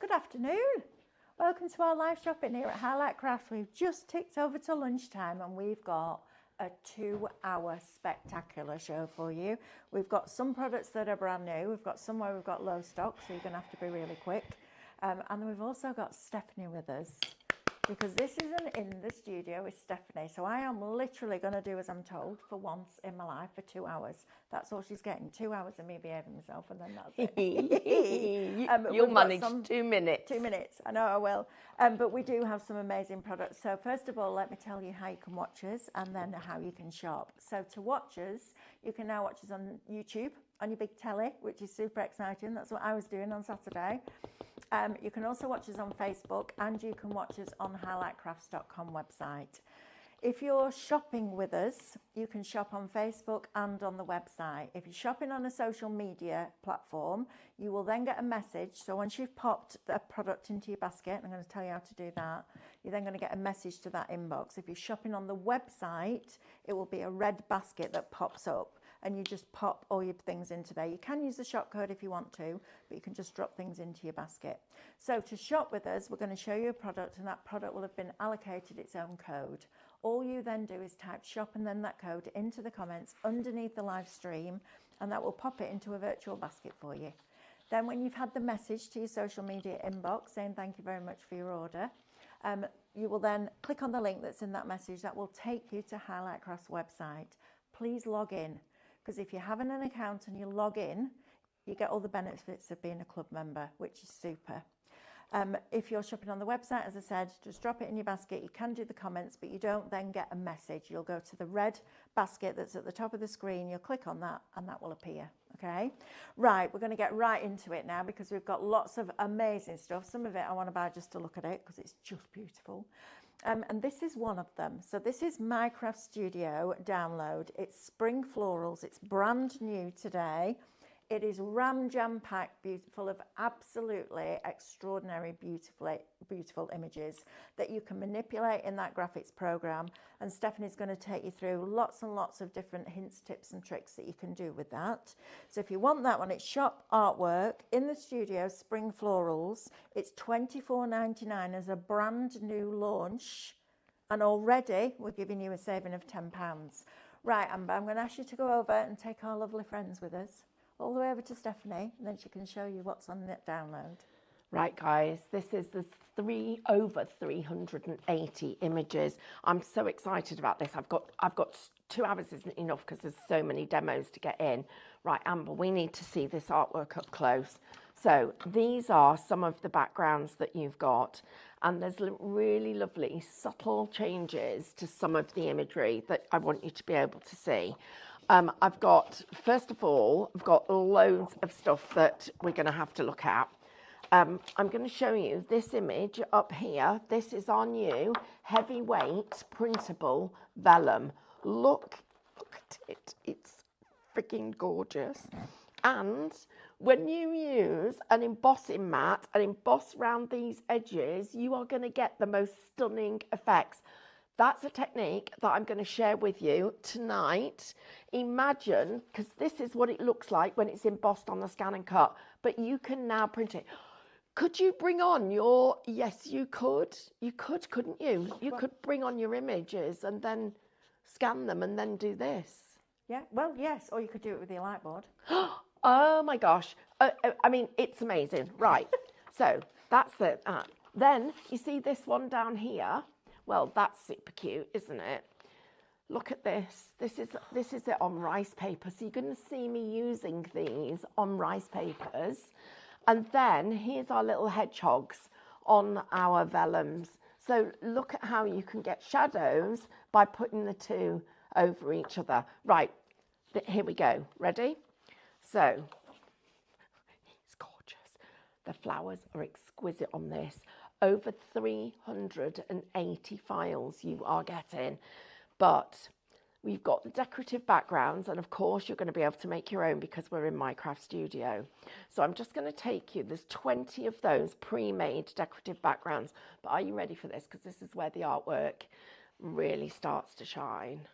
Good afternoon. Welcome to our live shopping here at Highlight Crafts. We've just ticked over to lunchtime and we've got a 2-hour spectacular show for you. We've got some products that are brand new. We've got some where we've got low stock, so you're going to have to be really quick. And then we've also got Stephanie with us, because this isn't in the studio with Stephanie. So I am literally going to do as I'm told for once in my life for 2 hours. That's all she's getting, 2 hours of me behaving myself, and then that's it. You'll manage 2 minutes. 2 minutes, I know I will. But we do have some amazing products. So first of all, let me tell you how you can watch us and then how you can shop. So to watch us, you can now watch us on YouTube, on your big telly, which is super exciting. That's what I was doing on Saturday. You can also watch us on Facebook, and you can watch us on highlightcrafts.com website. If you're shopping with us, you can shop on Facebook and on the website. If you're shopping on a social media platform, you will then get a message. So once you've popped a product into your basket, I'm going to tell you how to do that, you're then going to get a message to that inbox. If you're shopping on the website, it will be a red basket that pops up, and you just pop all your things into there. You can use the shop code if you want to, but you can just drop things into your basket. So to shop with us, we're going to show you a product, and that product will have been allocated its own code. All you then do is type shop and then that code into the comments underneath the live stream, and that will pop it into a virtual basket for you. Then when you've had the message to your social media inbox saying thank you very much for your order, you will then click on the link that's in that message. That will take you to Highlight Crafts website. Please log in, because if you're having an account and you log in, you get all the benefits of being a club member, which is super. If you're shopping on the website, as I said, just drop it in your basket. You can do the comments, but you don't then get a message. You'll go to the red basket that's at the top of the screen. You'll click on that and that will appear. Okay, right, we're going to get right into it now, because we've got lots of amazing stuff. Some of it I want to buy just to look at it because it's just beautiful. And this is one of them. So this is My Craft Studio download. It's spring florals. It's brand new today. It is jam-packed, full of absolutely extraordinary, beautiful images that you can manipulate in that graphics program. And Stephanie's going to take you through lots and lots of different hints, tips and tricks that you can do with that. So if you want that one, it's shop artwork in the studio, spring florals. It's $24.99 as a brand new launch. And already we're giving you a saving of £10. Right, Amber, I'm going to ask you to go over and take our lovely friends with us all the way over to Stephanie, and then she can show you what's on that download. Right, guys, this is the over 380 images. I'm so excited about this. I've got 2 hours isn't enough because there's so many demos to get in. Right, Amber, we need to see this artwork up close. So these are some of the backgrounds that you've got, and there's really lovely subtle changes to some of the imagery that I want you to be able to see. I've got, first of all, I've got loads of stuff that we're going to have to look at. I'm going to show you this image up here. This is our new heavyweight printable vellum. Look at it. It's freaking gorgeous. And when you use an embossing mat and emboss around these edges, you are going to get the most stunning effects. That's a technique that I'm going to share with you tonight. Imagine, because this is what it looks like when it's embossed on the scan and cut, but you can now print it. Could you bring on your, yes, you could, couldn't you? You could bring on your images and then scan them and then do this. Yeah, well, yes, or you could do it with your light board. Oh my gosh. I mean, it's amazing. Right. So that's it. Then you see this one down here. Well, that's super cute, isn't it? Look at this. This is it on rice paper. So you're going to see me using these on rice papers. And then here's our little hedgehogs on our vellums. So look at how you can get shadows by putting the two over each other. Right, here we go. Ready? So, it's gorgeous. The flowers are exquisite on this. Over 380 files you are getting, but we've got the decorative backgrounds, and of course you're going to be able to make your own because we're in My Craft Studio. So I'm just going to take you, there's 20 of those pre-made decorative backgrounds, but are you ready for this? Because this is where the artwork really starts to shine.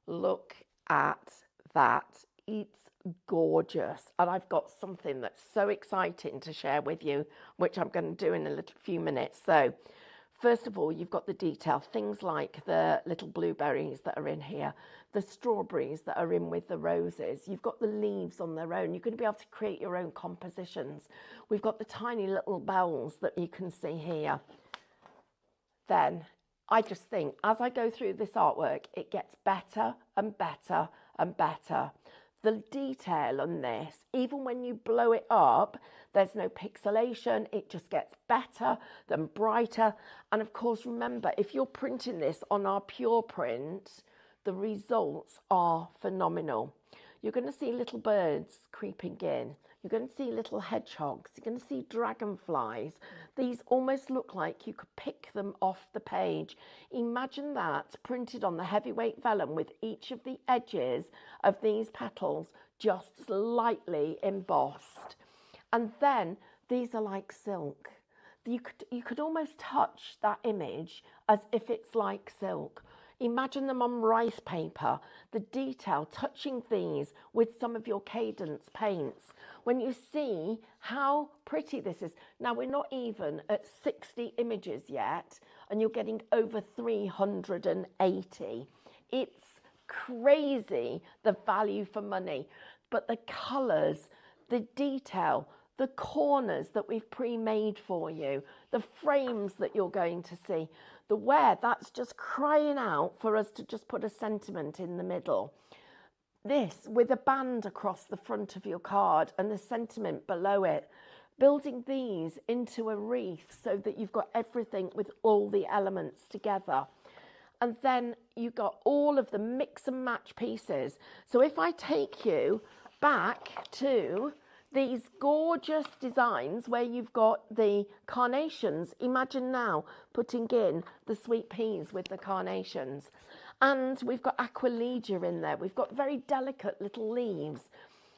Look at that. It's gorgeous. And I've got something that's so exciting to share with you, which I'm going to do in a few minutes. So first of all, you've got the detail, things like the little blueberries that are in here, the strawberries that are in with the roses. You've got the leaves on their own. You're going to be able to create your own compositions. We've got the tiny little bells that you can see here. Then I just think as I go through this artwork, it gets better and better and better. The detail on this, even when you blow it up, there's no pixelation. It just gets better, then brighter. And of course, remember, if you're printing this on our pure print, the results are phenomenal. You're going to see little birds creeping in. You're going to see little hedgehogs. You're going to see dragonflies. These almost look like you could pick them off the page. Imagine that printed on the heavyweight vellum with each of the edges of these petals just slightly embossed. And then these are like silk. You could almost touch that image as if it's like silk. Imagine them on rice paper, the detail touching these with some of your Cadence paints. When you see how pretty this is, now we're not even at 60 images yet, and you're getting over 380. It's crazy, the value for money, but the colours, the detail, the corners that we've pre-made for you, the frames that you're going to see, the wear, that's just crying out for us to just put a sentiment in the middle. This with a band across the front of your card and the sentiment below it, building these into a wreath so that you've got everything with all the elements together. And then you've got all of the mix and match pieces. So if I take you back to these gorgeous designs where you've got the carnations, imagine now putting in the sweet peas with the carnations. And we've got Aquilegia in there. We've got very delicate little leaves.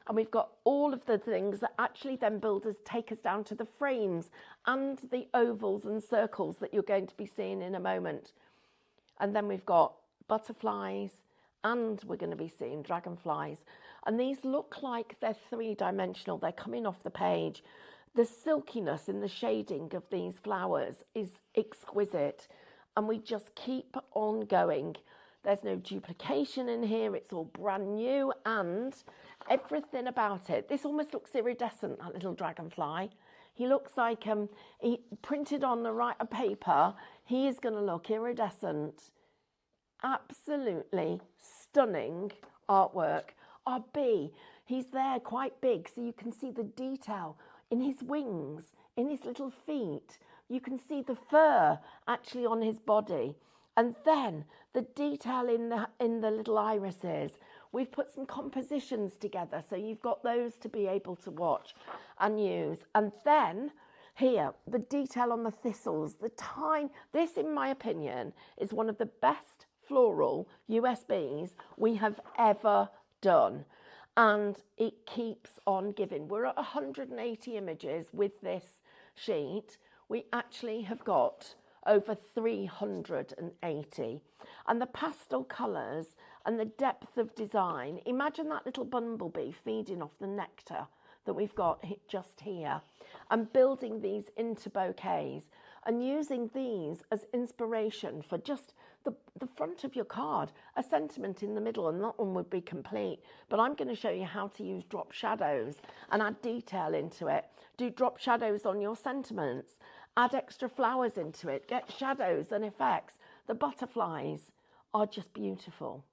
And we've got all of the things that actually then take us down to the frames and the ovals and circles that you're going to be seeing in a moment. And then we've got butterflies, and we're going to be seeing dragonflies. And these look like they're three-dimensional. They're coming off the page. The silkiness in the shading of these flowers is exquisite. And we just keep on going. There's no duplication in here. It's all brand new, and everything about it. This almost looks iridescent, that little dragonfly. He looks like he printed on the right paper. He is going to look iridescent. Absolutely stunning artwork. Our bee, he's there quite big, so you can see the detail in his wings, in his little feet. You can see the fur actually on his body. And then the detail in the little irises. We've put some compositions together, so you've got those to be able to watch and use. And then here, the detail on the thistles, this, in my opinion, is one of the best floral USBs we have ever done. And it keeps on giving. We're at 180 images with this sheet. We actually have got over 380. And the pastel colours and the depth of design, imagine that little bumblebee feeding off the nectar that we've got just here, and building these into bouquets and using these as inspiration for just the front of your card, a sentiment in the middle, and that one would be complete. But I'm going to show you how to use drop shadows and add detail into it. Do drop shadows on your sentiments, add extra flowers into it, get shadows and effects. The butterflies are just beautiful.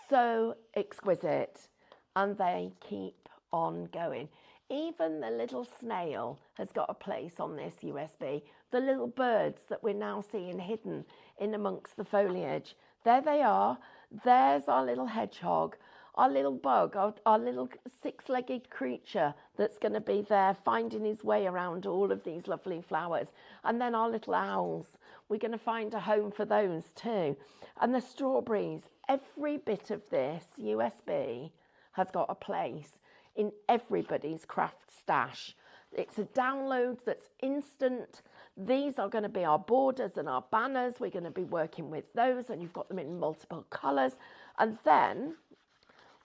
So exquisite, and they keep on going. Even the little snail has got a place on this USB. The little birds that we're now seeing hidden in amongst the foliage. There they are. There's our little hedgehog, our little bug, our little six-legged creature that's going to be there finding his way around all of these lovely flowers. And then our little owls. We're going to find a home for those too. And the strawberries. Every bit of this USB has got a place in everybody's craft stash. It's a download that's instant. These are going to be our borders and our banners. We're going to be working with those, and you've got them in multiple colours. And then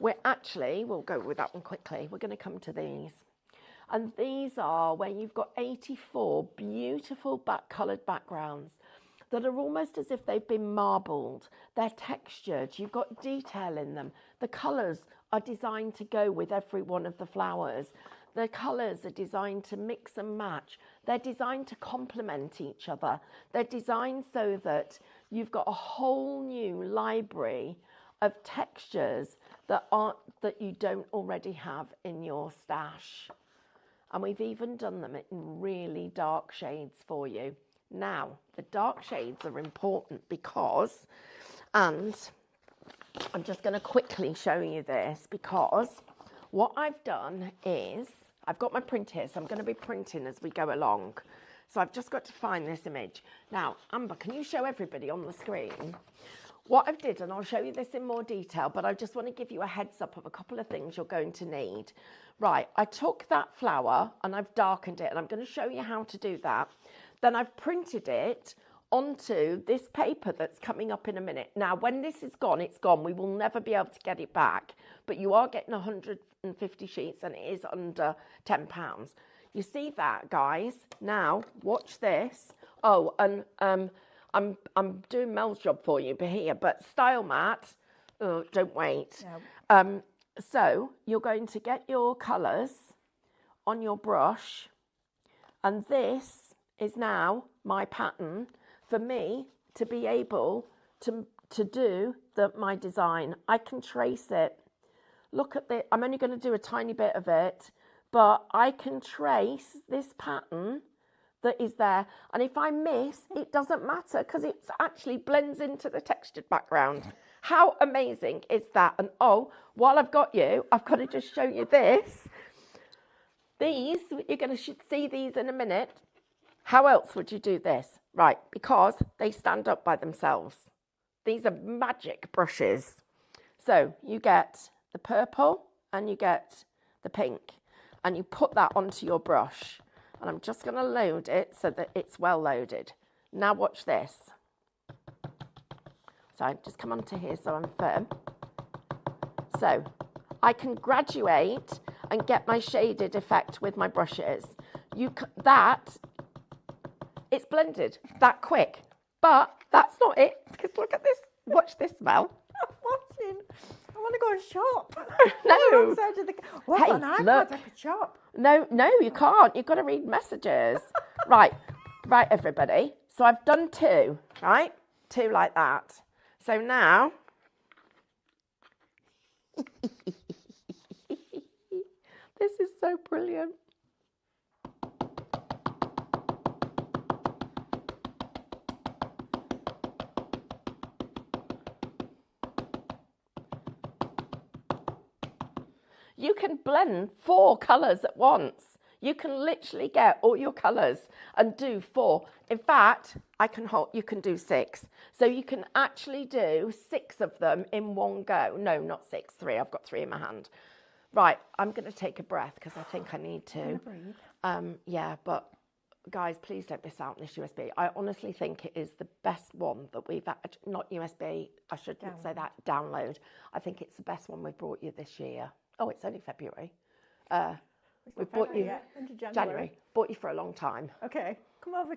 we'll go with that one quickly. We're going to come to these. And these are where you've got 84 beautiful coloured backgrounds that are almost as if they've been marbled. They're textured, you've got detail in them. The colours are designed to go with every one of the flowers. The colours are designed to mix and match. They're designed to complement each other. They're designed so that you've got a whole new library of textures that you don't already have in your stash. And we've even done them in really dark shades for you. Now, the dark shades are important because, and I'm just going to quickly show you this, because what I've done is, I've got my print here, so I'm going to be printing as we go along. So I've just got to find this image. Now, Amber, can you show everybody on the screen what I've did? And I'll show you this in more detail, but I just want to give you a heads up of a couple of things you're going to need. Right, I took that flower and I've darkened it, and I'm going to show you how to do that. Then I've printed it onto this paper that's coming up in a minute. Now, when this is gone, it's gone. We will never be able to get it back, but you are getting 150 sheets and it is under £10. You see that, guys? Now, watch this. Oh, and I'm doing Mel's job for you here, but Style Mat, oh, don't wait. No. So you're going to get your colours on your brush, and this is now my pattern for me to be able to do my design. I can trace it. Look at this. I'm only going to do a tiny bit of it, but I can trace this pattern that is there. And if I miss, it doesn't matter because it actually blends into the textured background. How amazing is that? And oh, while I've got you, I've got to just show you this. These, you're going to see these in a minute. How else would you do this? Right, because they stand up by themselves. These are magic brushes. So you get the purple and you get the pink, and you put that onto your brush. And I'm just going to load it so that it's well loaded. Now watch this. So I just come onto here so I'm firm. So I can graduate and get my shaded effect with my brushes. It's blended that quick. But that's not it, because look at this. Watch this, Mel. I'm watching. I want to go and shop. No. What, hey, on iPad look. I could shop. No, you can't. You've got to read messages. Right, everybody. So I've done two, right? Two like that. So now, this is so brilliant. You can blend 4 colours at once. You can literally get all your colours and do 4. In fact, you can do 6. So you can actually do 6 of them in one go. No, not 6, 3. I've got 3 in my hand. Right, I'm going to take a breath because I think I need to. Yeah, but guys, please don't miss out on this USB. I honestly think it is the best one that we've had. Not USB, I shouldn't say that, download. I think it's the best one we've brought you this year. Oh, it's only February. We've bought you into January. Bought you for a long time. Okay, come over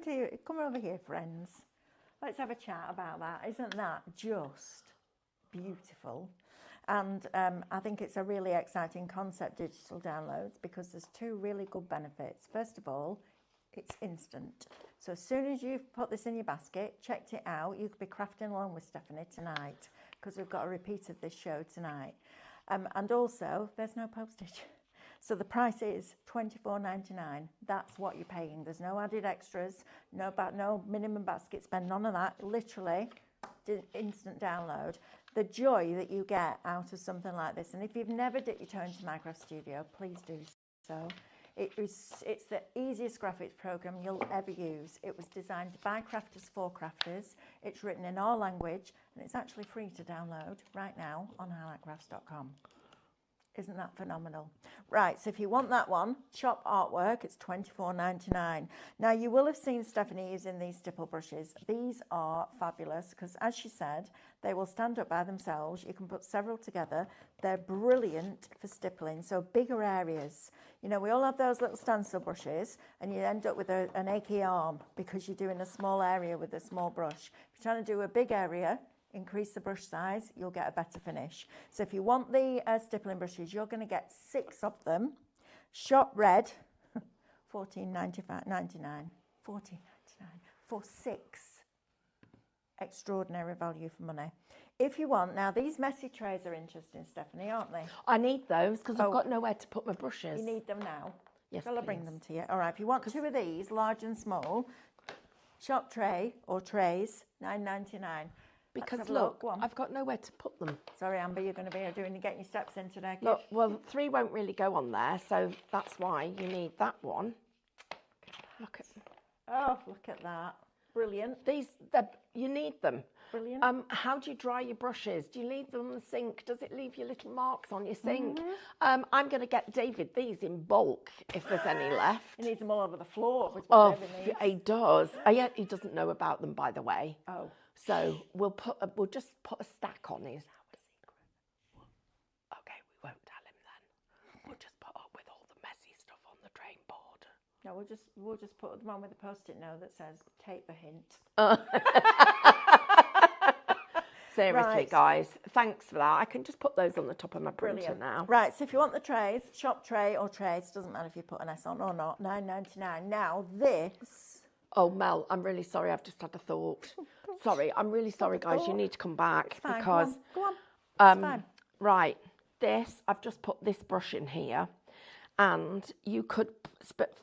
here, friends. Let's have a chat about that. Isn't that just beautiful? And I think it's a really exciting concept, digital downloads, because there's 2 really good benefits. First of all, it's instant. So as soon as you've put this in your basket, checked it out, you could be crafting along with Stephanie tonight, because we've got a repeat of this show tonight. And also, there's no postage. So the price is $24.99. That's what you're paying. There's no added extras, no minimum basket spend, none of that. Literally, instant download. The joy that you get out of something like this. And if you've never dipped your toe into Minecraft Studio, please do so. It's the easiest graphics program you'll ever use. It was designed by crafters for crafters. It's written in our language, and it's actually free to download right now on highlightcrafts.com. Isn't that phenomenal? Right, so if you want that one, shop artwork, it's $24.99. Now, you will have seen Stephanie using these stipple brushes. These are fabulous because, as she said, they will stand up by themselves. You can put several together. They're brilliant for stippling, so bigger areas. You know, we all have those little stencil brushes, and you end up with an achy arm because you're doing a small area with a small brush. If you're trying to do a big area, increase the brush size, you'll get a better finish. So if you want the stippling brushes, you're going to get 6 of them. Shop red, $14.99, $14.99 for 6. Extraordinary value for money. If you want, now these messy trays are interesting, Stephanie, aren't they? I need those because I've got nowhere to put my brushes. You need them now? Yes, Shall I bring them to you? All right, if you want 2 of these, large and small, shop tray or trays, $9.99. Because look, I've got nowhere to put them. Sorry, Amber, you're going to be getting your steps in today. Look, well, 3 won't really go on there, so that's why you need that one. Look at. Oh, look at that! Brilliant. You need them. Brilliant. How do you dry your brushes? Do you leave them on the sink? Does it leave you little marks on your sink? I'm going to get David these in bulk if there's any left. He needs them all over the floor. Oh, he does. He doesn't know about them, by the way. Oh. So we'll just put a stack on his. Okay, we won't tell him then. We'll just put up with all the messy stuff on the drain board. No, we'll just put them on with a post-it note that says "Take the hint." Seriously, right. Guys, thanks for that. I can just put those on the top of my printer Brilliant. now. Right, so if you want the trays, shop tray or trays, doesn't matter if you put an S on or not, $9.99. Now this. Oh, Mel, I'm really sorry. I've just had a thought. Sorry, I'm really sorry, guys. You need to come back because. Go on. It's fine. Right, I've just put this brush in here, and you could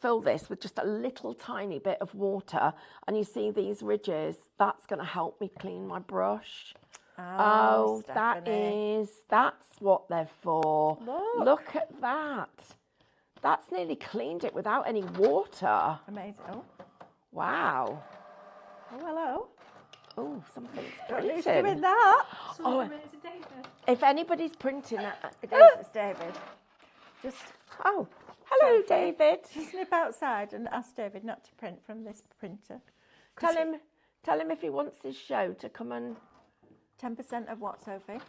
fill this with just a little tiny bit of water, and you see these ridges. That's going to help me clean my brush. Oh, that's what they're for. Look at that. That's nearly cleaned it without any water. Amazing. Oh. Wow. Oh, hello. Oh, something's Who's printing. doing that? If anybody's printing that. It's David. Oh, hello, David. Just nip outside and ask David not to print from this printer. Tell him if he wants his show to come and... 10% of what, Sophie?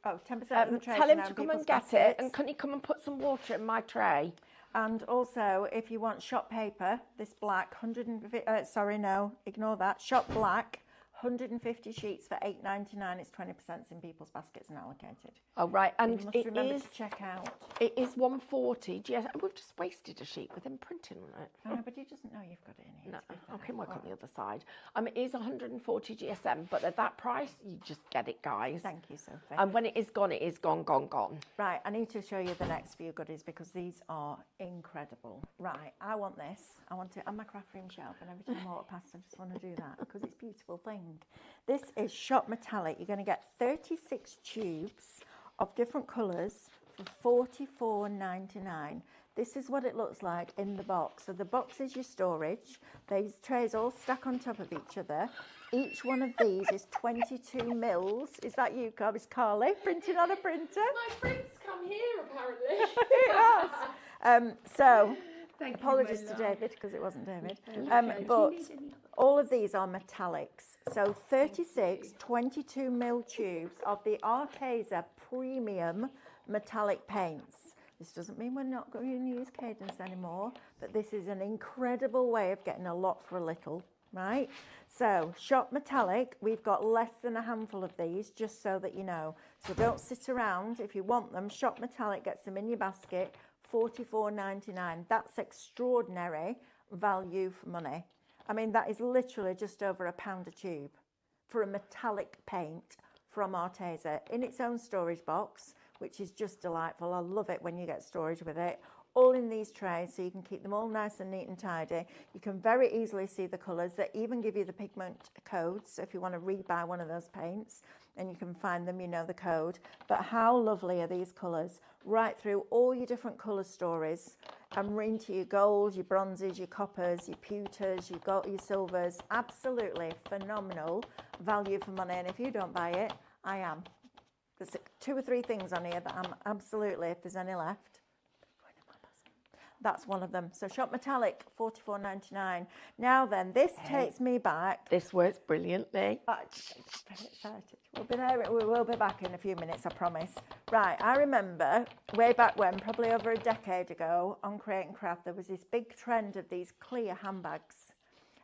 Oh, 10% of the trays. Tell him to come and get it, and can he come and put some water in my tray? And also, if you want shop paper, this black, 150, ignore that. Shop black, 150 sheets for $8.99. It's 20% in people's baskets and allocated. Oh, right. And you must remember to check out. It is 140 GSM. We've just wasted a sheet with him printing on it. I know, but he doesn't know you've got it in here. No, I can work on the other side. It is 140 GSM, but at that price, you just get it, guys. Thank you, Sophie. And when it is gone, gone. Right, I need to show you the next few goodies because these are incredible. Right, I want this. I want it on my craft room shelf, and every time I walk past, I just want to do that because it's a beautiful thing. This is Shop Metallic. You're going to get 36 tubes of different colours for $44.99. This is what it looks like in the box. So the box is your storage. These trays all stack on top of each other. Each one of these is 22 mils. Is that you, Carl? Is Carly printing on a printer? My print's come here, apparently. It has. So, Thank apologies you, to my love. David because it wasn't David. Okay. But all of these are metallics. So 36 22 mil tubes of the Arteza Premium metallic paints. This doesn't mean we're not going to use Cadence anymore, but this is an incredible way of getting a lot for a little, right? So Shop Metallic, we've got less than a handful of these, just so that you know. So don't sit around. If you want them, Shop Metallic gets them in your basket, $44.99. That's extraordinary value for money. I mean, that is literally just over £1 a tube for a metallic paint from Arteza in its own storage box, which is just delightful. I love it when you get storage with it. All in these trays, so you can keep them all nice and neat and tidy. You can very easily see the colours. They even give you the pigment codes, so if you want to rebuy one of those paints, and you can find them, you know the code. But how lovely are these colours? Right through all your different colour stories, and into your golds, your bronzes, your coppers, your pewters, your silvers. Absolutely phenomenal value for money. And if you don't buy it, I am. There's 2 or 3 things on here that I'm absolutely, if there's any left, that's one of them. So shop metallic, $44.99. Now then, this takes me back. This works brilliantly. I'm very excited. We'll be there. We will be back in a few minutes, I promise. Right, I remember way back when, probably over a decade ago, on Create and Craft, there was this big trend of these clear handbags.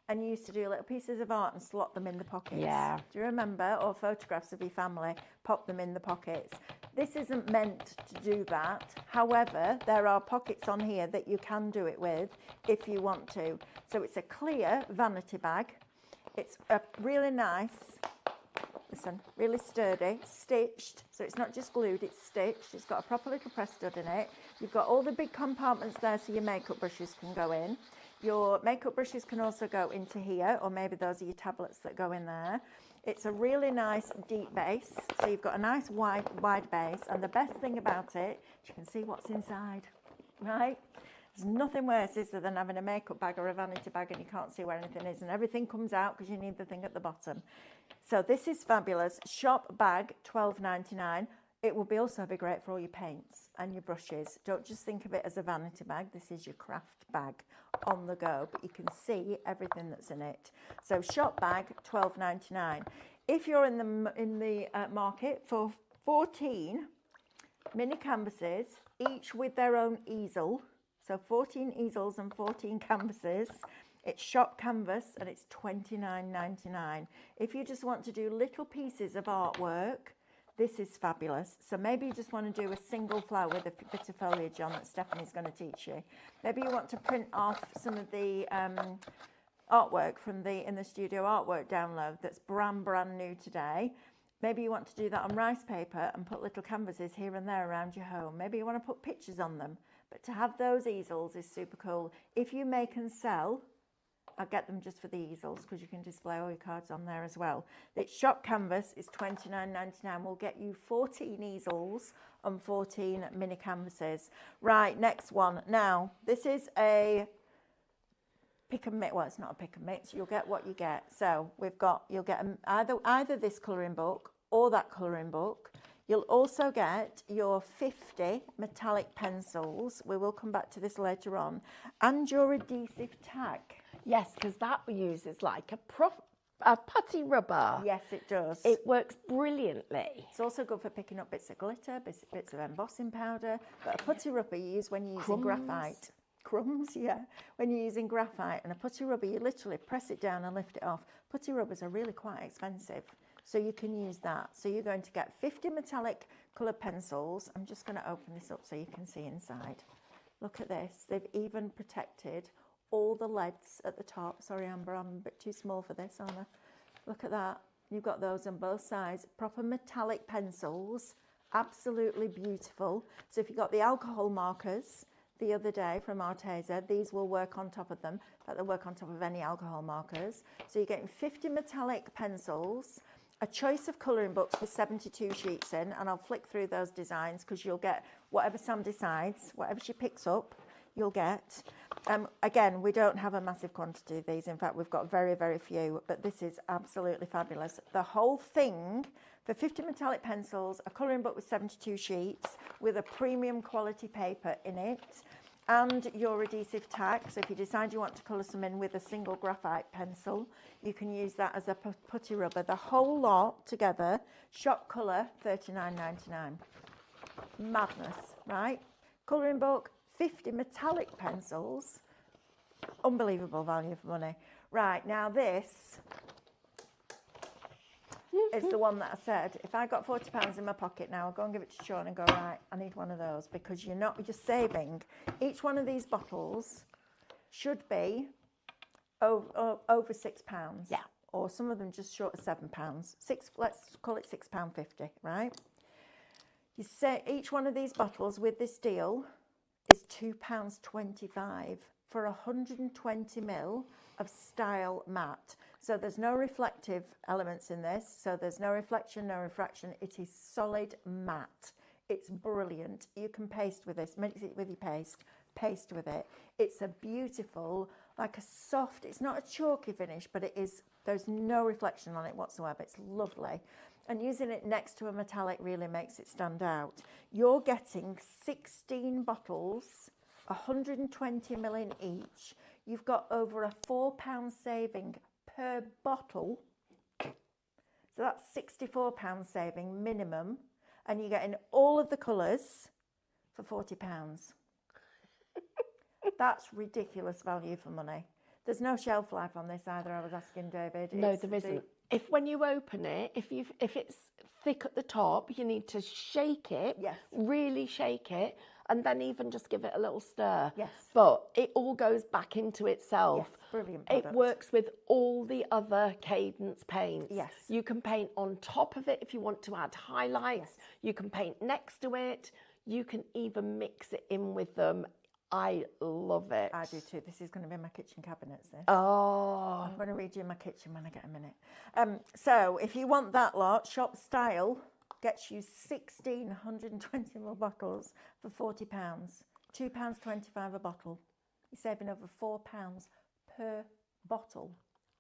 And you used to do little pieces of art and slot them in the pockets. Yeah. Do you remember? Or photographs of your family, pop them in the pockets. This isn't meant to do that. However, there are pockets on here that you can do it with if you want to. So it's a clear vanity bag. It's a really nice, listen, really sturdy, stitched. So it's not just glued, it's stitched. It's got a proper little press stud in it. You've got all the big compartments there so your makeup brushes can go in. Your makeup brushes can also go into here, or maybe those are your tablets that go in there. It's a really nice deep base, so you've got a nice wide base, and the best thing about it, you can see what's inside, right? There's nothing worse, is there, than having a makeup bag or a vanity bag and you can't see where anything is, and everything comes out because you need the thing at the bottom. So this is fabulous. Shop bag, $12.99. It will also be great for all your paints and your brushes. Don't just think of it as a vanity bag. This is your craft bag on the go, but you can see everything that's in it. So shop bag, $12.99. If you're in the market for 14 mini canvases, each with their own easel, so 14 easels and 14 canvases, it's shop canvas and it's $29.99. If you just want to do little pieces of artwork, this is fabulous. So maybe you just want to do a single flower with a bit of foliage on that Stephanie's going to teach you. Maybe you want to print off some of the artwork from the In the Studio artwork download that's brand new today. Maybe you want to do that on rice paper and put little canvases here and there around your home. Maybe you want to put pictures on them. But to have those easels is super cool. If you make and sell, I'll get them just for the easels because you can display all your cards on there as well. The shop canvas is $29.99. We'll get you 14 easels and 14 mini canvases. Right, next one. Now, this is a pick and mix. Well, it's not a pick and mix. You'll get what you get. So you'll get either this colouring book or that colouring book. You'll also get your 50 metallic pencils. We will come back to this later on. And your adhesive tag. Yes, because that uses like a putty rubber. Yes, it does. It works brilliantly. It's also good for picking up bits of glitter, bits of embossing powder. But a putty rubber you use when you're using graphite. Crumbs, yeah. When you're using graphite. And a putty rubber, you literally press it down and lift it off. Putty rubbers are really quite expensive. So you can use that. So you're going to get 50 metallic coloured pencils. I'm just going to open this up so you can see inside. Look at this. They've even protected all the leads at the top. Sorry, Amber, I'm a bit too small for this, aren't I? Look at that. You've got those on both sides. Proper metallic pencils. Absolutely beautiful. So if you've got the alcohol markers the other day from Arteza, these will work on top of them. In fact, they'll work on top of any alcohol markers. So you're getting 50 metallic pencils, a choice of colouring books with 72 sheets in, and I'll flick through those designs because you'll get whatever Sam decides, whatever she picks up, you'll get. Again, we don't have a massive quantity of these. In fact, we've got very, very few, but this is absolutely fabulous. The whole thing for 50 metallic pencils, a colouring book with 72 sheets with a premium quality paper in it, and your adhesive tag. So if you decide you want to colour some in with a single graphite pencil, you can use that as a putty rubber. The whole lot together, shop colour, $39.99. Madness, right? Colouring book, 50 metallic pencils, unbelievable value for money. Right, now this is the one that I said, if I got £40 in my pocket now, I'll go and give it to Sean and go, right, I need one of those, because you're saving. Each one of these bottles should be over £6. Yeah. Or some of them just short of £7. Let's call it £6.50, right? You say each one of these bottles with this deal is £2.25 for 120 ml of style matte. So there's no reflective elements in this. So there's no reflection, no refraction. It is solid matte. It's brilliant. You can paste with this, mix it with your paste with it. It's a beautiful, like a soft, it's not a chalky finish, but it is, there's no reflection on it whatsoever. It's lovely. And using it next to a metallic really makes it stand out. You're getting 16 bottles, 120 ml in each. You've got over a £4 saving per bottle. So that's £64 saving minimum. And you're getting all of the colours for £40. That's ridiculous value for money. There's no shelf life on this either, I was asking David. No, there isn't. If when you open it, if it's thick at the top, you need to shake it, Yes. really shake it, and then even just give it a little stir. Yes. But it all goes back into itself. Yes, brilliant It product. works with all the other Cadence paints. Yes. You can paint on top of it if you want to add highlights. Yes. You can paint next to it. You can even mix it in with them. I love it. I do too. This is going to be my kitchen cabinets, this. Oh. I'm going to read you my kitchen when I get a minute. So if you want that lot, Shop Style gets you 16 120ml bottles for £40. £2.25 a bottle. You're saving over £4 per bottle.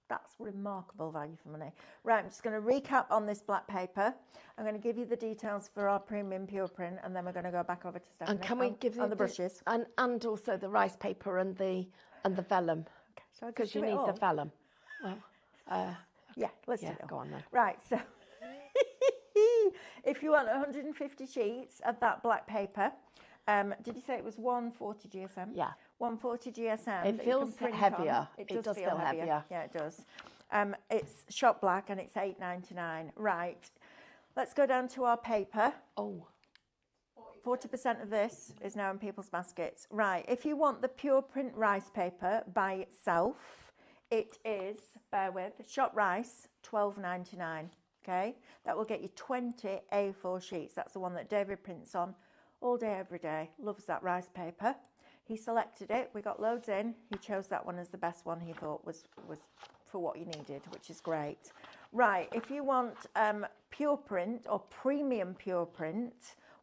That's remarkable value for money. Right, I'm just going to recap on this black paper. I'm going to give you the details for our premium pure print, and then we're going to go back over to Stephanie. And can we give you on the brushes? And also the rice paper and the vellum, Okay, because you need the vellum. Well, yeah, let's do yeah, it. go on then. Right, so if you want 150 sheets of that black paper, did you say it was 140 GSM? Yeah. 140 GSM. It feels heavier. It It does does feel feel heavier. heavier. Yeah, it does. It's shop black and it's £8.99. Right. Let's go down to our paper. Oh. 40% of this is now in people's baskets. Right. If you want the pure print rice paper by itself, it is, bear with, shop rice, £12.99. Okay. That will get you 20 A4 sheets. That's the one that David prints on all day, every day. Loves that rice paper. He selected it. We got loads in. He chose that one as the best one he thought was for what you needed, which is great. Right, if you want pure print or premium pure print,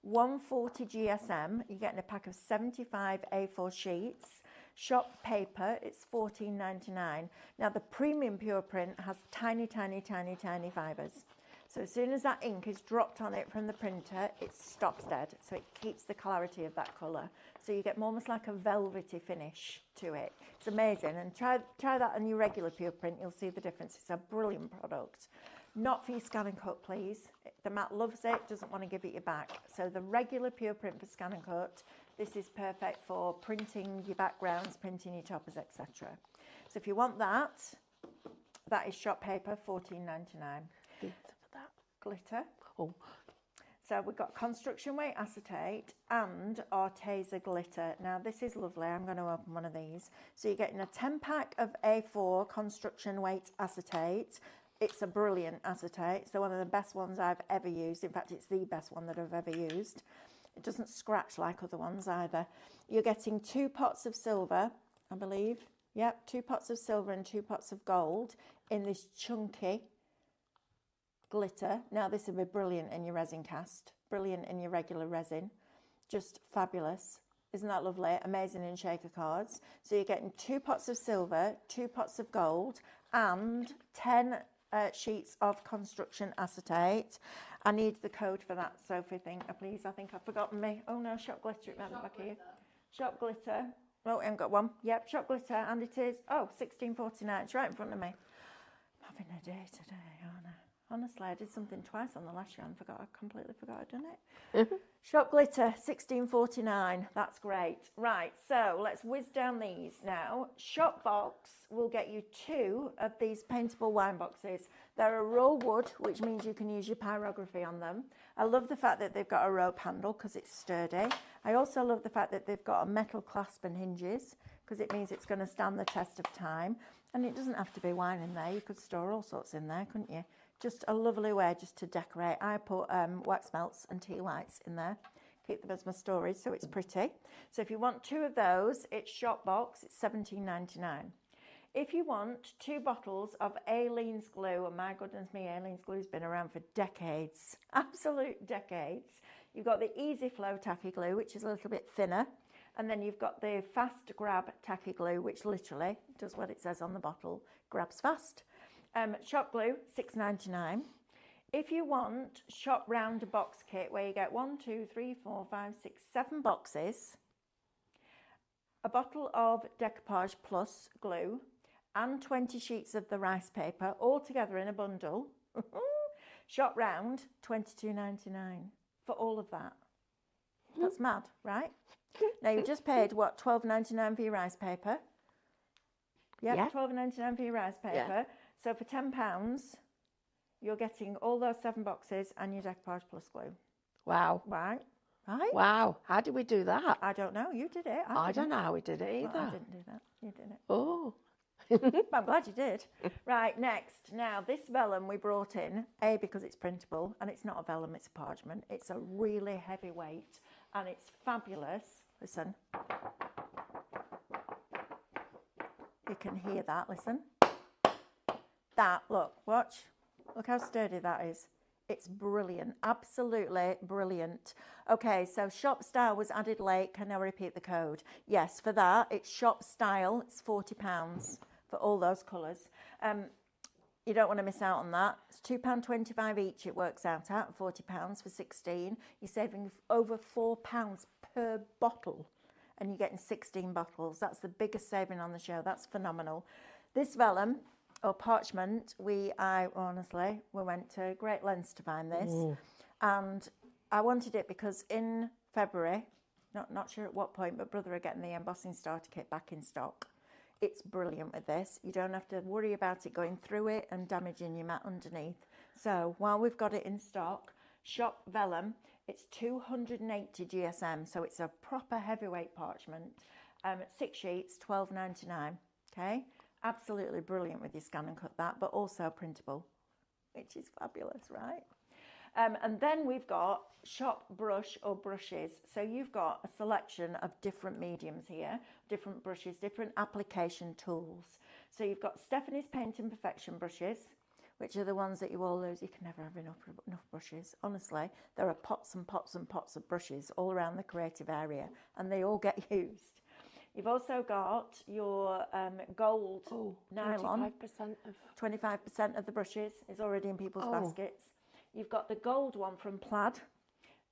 140 GSM, you're getting a pack of 75 A4 sheets. Shop paper, it's £14.99. Now the premium pure print has tiny, tiny, tiny, tiny fibres. So as soon as that ink is dropped on it from the printer, it stops dead. So it keeps the clarity of that colour. So you get almost like a velvety finish to it. It's amazing. And try that on your regular pure print. You'll see the difference. It's a brilliant product. Not for your scan and cut, please. The mat loves it, doesn't want to give it you back. So the regular pure print for scan and cut, this is perfect for printing your backgrounds, printing your toppers, etc. So if you want that, that is shop paper, £14.99. Glitter. Oh. So we've got construction weight acetate and Arteza glitter. Now this is lovely. I'm going to open one of these. So you're getting a 10 pack of A4 construction weight acetate. It's a brilliant acetate. It's one of the best ones I've ever used. In fact, it's the best one that I've ever used. It doesn't scratch like other ones either. You're getting 2 pots of silver, I believe. Yep, 2 pots of silver and 2 pots of gold in this chunky glitter. Now this will be brilliant in your resin cast, brilliant in your regular resin, just fabulous. Isn't that lovely? Amazing in shaker cards. So you're getting 2 pots of silver, 2 pots of gold, and 10 sheets of construction acetate. I need the code for that, Sophie, please. I think I've forgotten me. Oh no, shop glitter, it might be back here. Shop glitter. Oh, I haven't got one. Yep, shop glitter, and it is, £16.49. It's right in front of me. I'm having a day today, aren't I? Honestly, I did something twice on the last year and I completely forgot I'd done it. Shop glitter, £16.49. That's great. Right, so let's whiz down these now. Shop box will get you 2 of these paintable wine boxes. They're a raw wood, which means you can use your pyrography on them. I love the fact that they've got a rope handle because it's sturdy. I also love the fact that they've got a metal clasp and hinges because it means it's going to stand the test of time. And it doesn't have to be wine in there. You could store all sorts in there, couldn't you? Just a lovely way just to decorate. I put wax melts and tea lights in there. Keep them as my storage so it's pretty. So if you want 2 of those, it's shop box. It's £17.99. If you want 2 bottles of Aleene's glue, and my goodness me, Aleene's glue has been around for decades, absolute decades. You've got the Easy Flow tacky glue, which is a little bit thinner. And then you've got the Fast Grab tacky glue, which literally does what it says on the bottle, grabs fast. Shop glue, £6.99. If you want, shop round a box kit where you get 1, 2, 3, 4, 5, 6, 7 boxes, a bottle of Decoupage Plus glue, and 20 sheets of the rice paper, all together in a bundle. Shop round, $22.99 for all of that. That's mad, right? Now you've just paid what, $12.99 for your rice paper? Yep, Yeah. $12.99 for your rice paper. Yeah. So for £10, you're getting all those 7 boxes and your Decoupage Plus glue. Wow. Right? Right? Wow. How did we do that? I don't know. You did it. I don't know how we did it either. Well, I didn't do that. You did it. Oh. I'm glad you did. Right, next. Now, this vellum we brought in, A, because it's printable, and it's not a vellum, it's a parchment. It's a really heavy weight, and it's fabulous. Listen. You can hear that, listen. That, look, watch. Look how sturdy that is. It's brilliant, absolutely brilliant. Okay, so shop style was added late. Can I repeat the code? Yes, for that, it's shop style. It's £40 for all those colours. You don't want to miss out on that. It's £2.25 each it works out at, £40 for 16. You're saving over £4 per bottle, and you're getting 16 bottles. That's the biggest saving on the show. That's phenomenal. This vellum, or parchment, honestly, we went to great lengths to find this. And I wanted it because in February, not sure at what point, but Brother are getting the embossing starter kit back in stock. It's brilliant with this. You don't have to worry about it going through it and damaging your mat underneath. So while we've got it in stock, shop vellum, it's 280 GSM, so it's a proper heavyweight parchment. 6 sheets, $12.99, okay? Absolutely brilliant with your scan and cut that, but also printable, which is fabulous, right? And then we've got shop brush or brushes. So you've got a selection of different mediums here, different brushes, different application tools. So you've got Stephanie's Paint and Perfection brushes, which are the ones that you all lose. You can never have enough brushes. Honestly, there are pots and pots and pots of brushes all around the creative area, and they all get used. You've also got your gold nylon. 25% of the brushes is already in people's baskets. You've got the gold one from Plaid.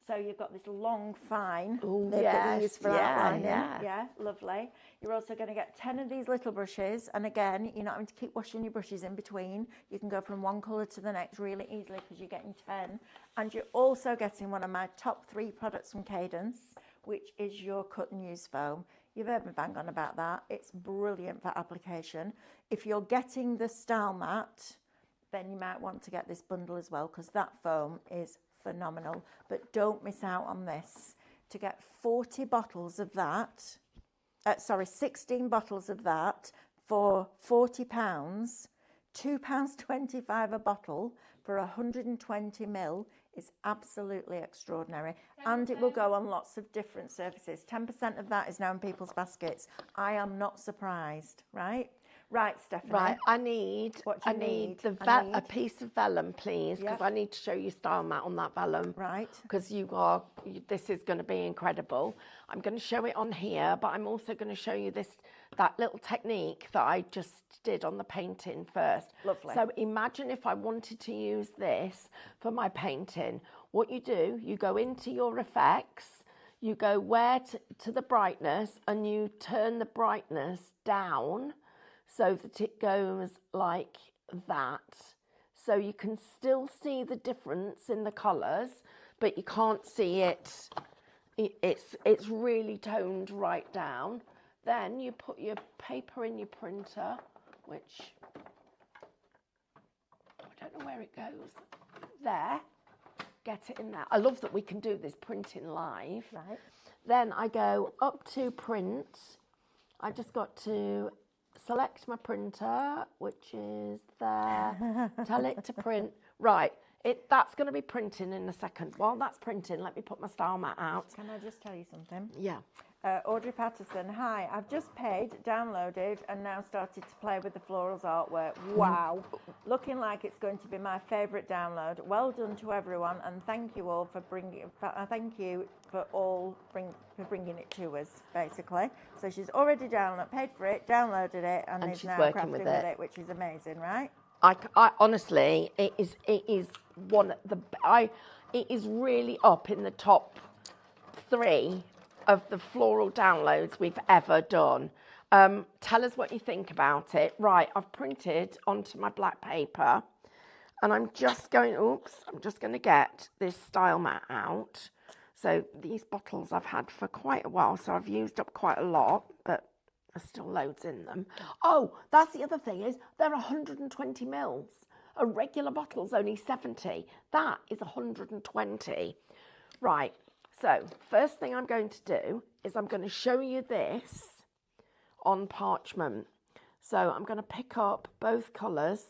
So you've got this long, fine that they use for outlining. Yeah, lovely. You're also going to get 10 of these little brushes. And again, you're not having to keep washing your brushes in between. You can go from one colour to the next really easily because you're getting 10. And you're also getting one of my top 3 products from Cadence, which is your cut and use foam. You've heard me bang on about that. It's brilliant for application. If you're getting the style mat, then you might want to get this bundle as well, because that foam is phenomenal. But don't miss out on this. To get 40 bottles of that, 16 bottles of that for £40, £2.25 a bottle for 120 ml is absolutely extraordinary. And it will go on lots of different surfaces. 10% of that is now in people's baskets. I am not surprised, right? Right, Stephanie. Right, I need a piece of vellum, please, because I need to show you style mat on that vellum. Right. Because this is going to be incredible. I'm going to show it on here, but I'm also going to show you that little technique that I just did on the painting first. Lovely. So imagine if I wanted to use this for my painting. What you do, you go into your effects, you go to the brightness, and you turn the brightness down so that it goes like that. So you can still see the difference in the colours, but you can't see it. It's really toned right down. Then you put your paper in your printer, which I don't know where it goes. There, get it in there. I love that we can do this printing live. Right. Then I go up to print. I just got to select my printer, which is there. Tell it to print. Right. That's going to be printing in a second. While that's printing, let me put my style mat out. Can I just tell you something? Yeah. Audrey Patterson, hi. I've just paid, downloaded, and now started to play with the florals artwork. Wow. Looking like it's going to be my favourite download. Well done to everyone, and thank you all for bringing it to us, basically. So she's already paid for it, downloaded it, and is she's now working crafting with with it, which is amazing, right? I honestly, it is one of the, it is really up in the top 3 of the floral downloads we've ever done. Tell us what you think about it. Right, I've printed onto my black paper, and I'm just going to get this style mat out. So these bottles I've had for quite a while, so I've used up quite a lot, but there's still loads in them. Oh, that's the other thing, is they're 120 mils. A regular bottle's only 70. That is 120. Right, so first thing I'm going to do is I'm going to show you this on parchment. So I'm going to pick up both colours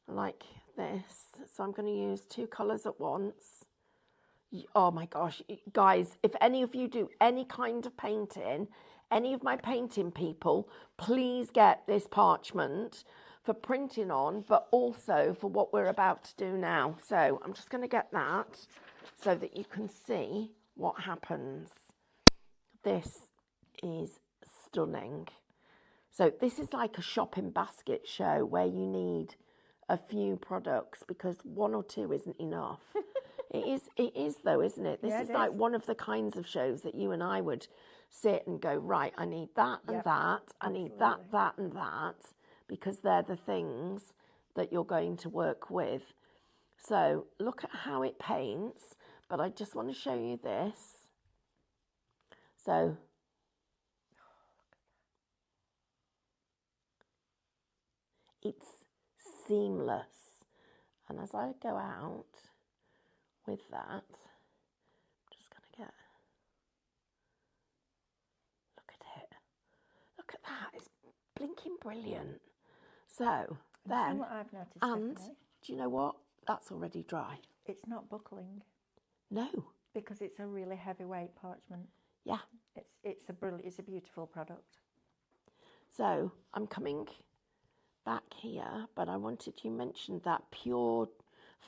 like this. So I'm going to use 2 colours at once. Oh my gosh, guys, if any of you do any kind of painting, any of my painting people, please get this parchment for printing on, but also for what we're about to do now. So I'm just going to get that so that you can see what happens. This is stunning. So this is like a shopping basket show where you need a few products because 1 or 2 isn't enough. It is though, isn't it? This is like one of the kinds of shows that you and I would sit and go, right, I need that and that, I need that and that, because they're the things that you're going to work with. So look at how it paints, but I just want to show you this. So it's seamless. And as I go out with that, I'm just going to get, look at it. Look at that, it's blinking brilliant. So then, what I've noticed, and Stephanie? do you know what? That's already dry. It's not buckling. No. Because it's a really heavyweight parchment. Yeah. It's a beautiful product. So I'm coming back here, but I wanted, you mentioned that pure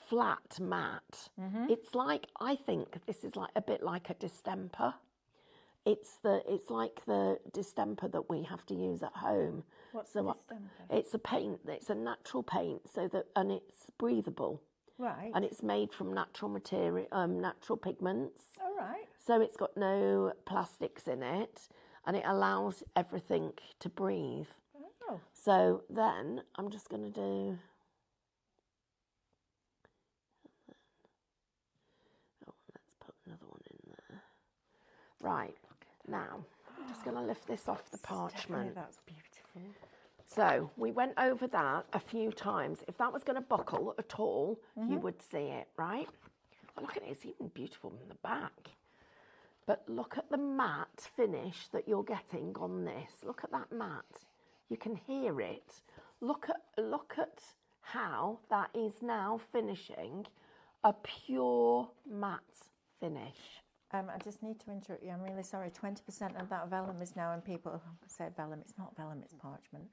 flat mat. It's like, I think this is like a bit like a distemper. It's like the distemper that we have to use at home. What's the distemper? It's a paint. It's a natural paint, and it's breathable. Right. And it's made from natural material, natural pigments. All right. So it's got no plastics in it, and it allows everything to breathe. Oh. So then I'm just going to do. Oh, let's put another one in there. Right. Now, I'm just going to lift this off the parchment. Stephanie, that's beautiful. So we went over that a few times. If that was going to buckle at all, you would see it, right? Oh, look at it, it's even beautiful in the back. But look at the matte finish that you're getting on this. Look at that matte. You can hear it. Look at how that is now finishing a pure matte finish. I just need to interrupt you. I'm really sorry. 20% of that vellum is now, and people say vellum. It's not vellum, it's parchment.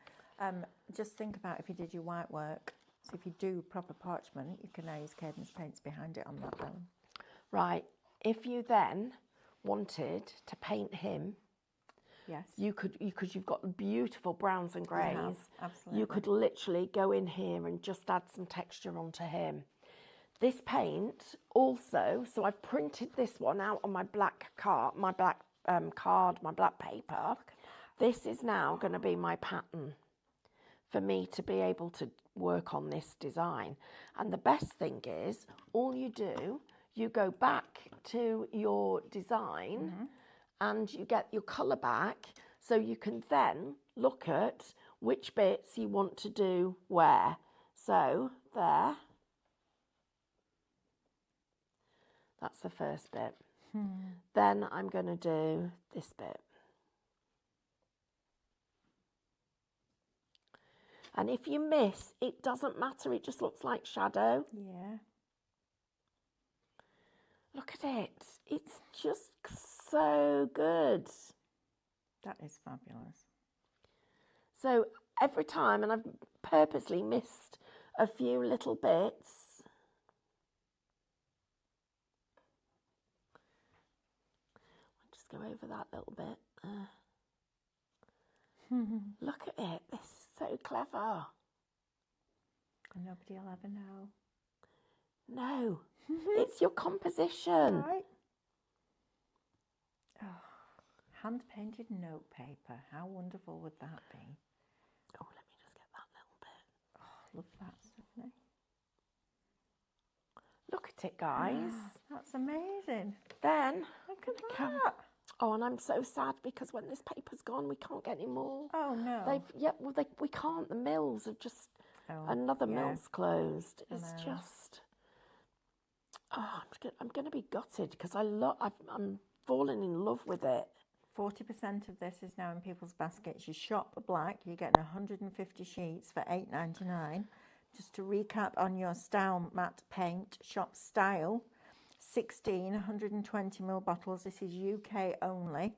Just think about if you did your white work. So if you do proper parchment, you can now use Cadence paints behind it on that vellum. Right. If you then wanted to paint him, yes, you could, because you've got beautiful browns and greys. Absolutely. You could literally go in here and just add some texture onto him. This paint also, so I've printed this one out on my black card, my black paper. This is now going to be my pattern for me to be able to work on this design. And the best thing is, all you do, you go back to your design and you get your colour back, so you can then look at which bits you want to do where. So there. That's the first bit. Then I'm going to do this bit. And if you miss, it doesn't matter. It just looks like shadow. Yeah. Look at it. It's just so good. That is fabulous. So every time, and I've purposely missed a few little bits. Go over that little bit. Look at it. This is so clever. And nobody will ever know. No, it's your composition. Right. Oh, hand-painted note paper. How wonderful would that be? Oh, let me just get that little bit. Oh, love that, Stephanie. Look at it, guys. That's amazing. Then, Look at that. oh, and I'm so sad because when this paper's gone, we can't get any more. Oh, no. We can't. The mills have just, Oh, mill's closed. I It's know. just, oh, I'm going to be gutted because I'm falling in love with it. 40% of this is now in people's baskets. You shop black, you're getting 150 sheets for $8.99. Just to recap on your style matte paint, shop style, 16 120ml bottles. This is UK only,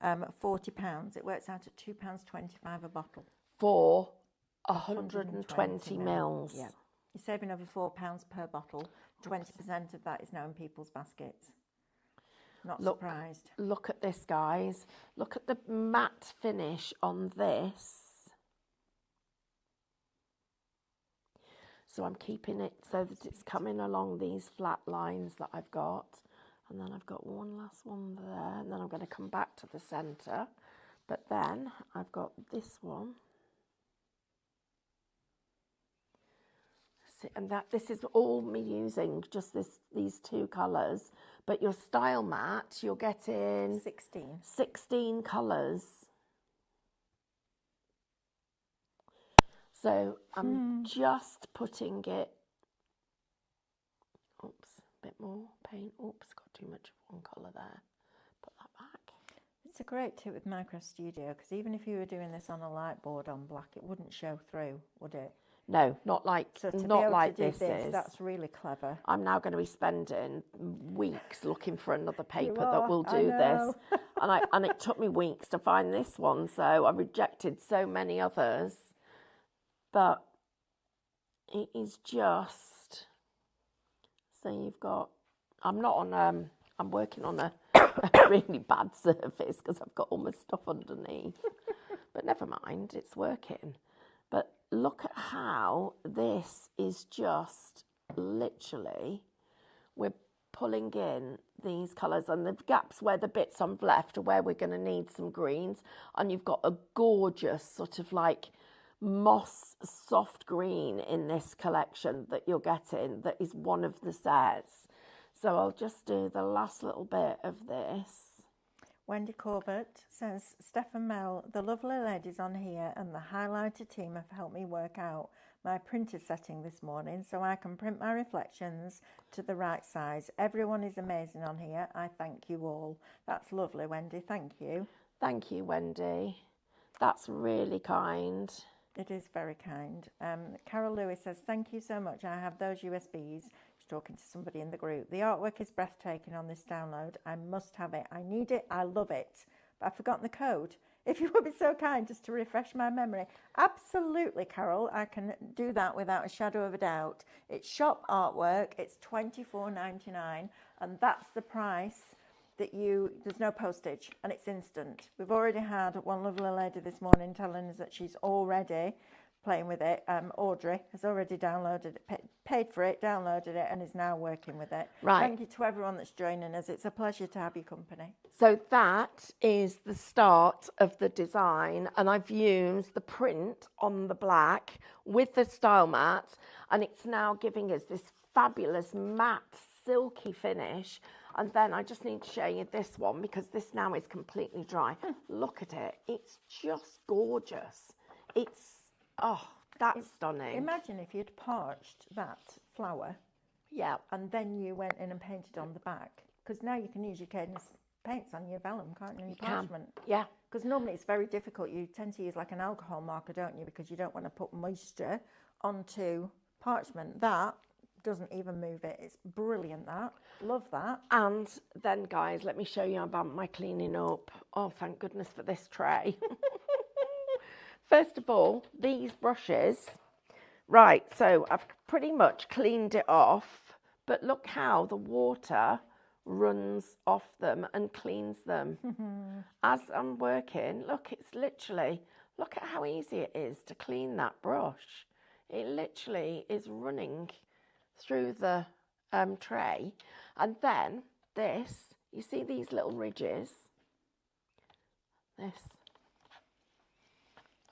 £40. It works out at £2.25 a bottle. For 120 mils. Yeah. You're saving over £4 per bottle. 20% of that is now in people's baskets. Not surprised. Look at this, guys. Look at the matte finish on this. So I'm keeping it so that it's coming along these flat lines that I've got. And then I've got one last one there. And then I'm going to come back to the centre. But then I've got this one. And this is all me using just these two colours. But your style matte, you're getting 16 colours. So I'm just putting it, oops, a bit more paint. Oops, got too much of one colour there. Put that back. It's a great tip with Micro Studio because even if you were doing this on a light board on black, it wouldn't show through, would it? No, not like this is. That's really clever. I'm now going to be spending weeks looking for another paper that will do this. And it took me weeks to find this one, so I rejected so many others. But it is just, so you've got, I'm working on a really bad surface because I've got all my stuff underneath. But never mind, it's working. But look at how this is just literally, we're pulling in these colours and the gaps where the bits I've left are where we're going to need some greens. And you've got a gorgeous sort of like moss soft green in this collection that you're getting that is one of the sets. So I'll just do the last little bit of this. Wendy Corbett says, Steph and Mel, the lovely ladies on here and the highlighter team have helped me work out my printer setting this morning so I can print my reflections to the right size. Everyone is amazing on here. I thank you all. That's lovely, Wendy. Thank you. Thank you, Wendy. That's really kind. It is very kind. Carol Lewis says, thank you so much. I have those USBs. She's talking to somebody in the group. The artwork is breathtaking on this download. I must have it. I need it. I love it. But I've forgotten the code. If you would be so kind just to refresh my memory. Absolutely, Carol. I can do that without a shadow of a doubt. It's shop artwork. It's $24.99. And that's the price that there's no postage and it's instant. We've already had one lovely lady this morning telling us that she's already playing with it. Audrey has already downloaded it, paid for it, downloaded it, and is now working with it. Right. Thank you to everyone that's joining us. It's a pleasure to have your company. So that is the start of the design, and I've used the print on the black with the style mat, and it's now giving us this fabulous matte silky finish. And then I just need to show you this one because this now is completely dry. Look at it. It's just gorgeous. That's stunning. Imagine if you'd parched that flower. Yeah. And then you went in and painted on the back. Because now you can use your cadence paints on your vellum, can't you? Your parchment. Yeah. Because normally it's very difficult. You tend to use like an alcohol marker, don't you? Because you don't want to put moisture onto parchment. That doesn't even move it. It's brilliant, that. Love that. And then, guys, let me show you about my cleaning up. Oh, thank goodness for this tray. First of all, these brushes. Right, so I've pretty much cleaned it off, but look how the water runs off them and cleans them. As I'm working, look, it's literally, look at how easy it is to clean that brush. It literally is running through the tray. And then this, you see these little ridges? This.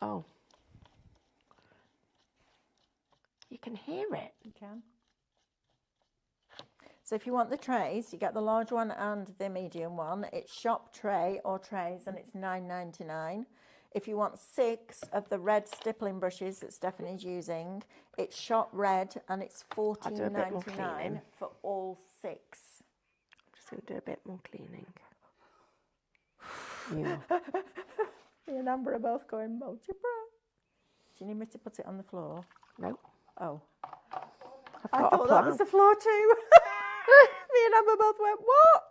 Oh. You can hear it. You can. So if you want the trays, you get the large one and the medium one. It's shop tray or trays, and it's $9.99. If you want 6 of the red stippling brushes that Stephanie's using, it's shop red, and it's $14.99 for all 6. I'm just going to do a bit more cleaning. Me and Amber are both going multi-brush. Do you need me to put it on the floor? No. Oh. I thought that was the floor too. Me and Amber both went, what?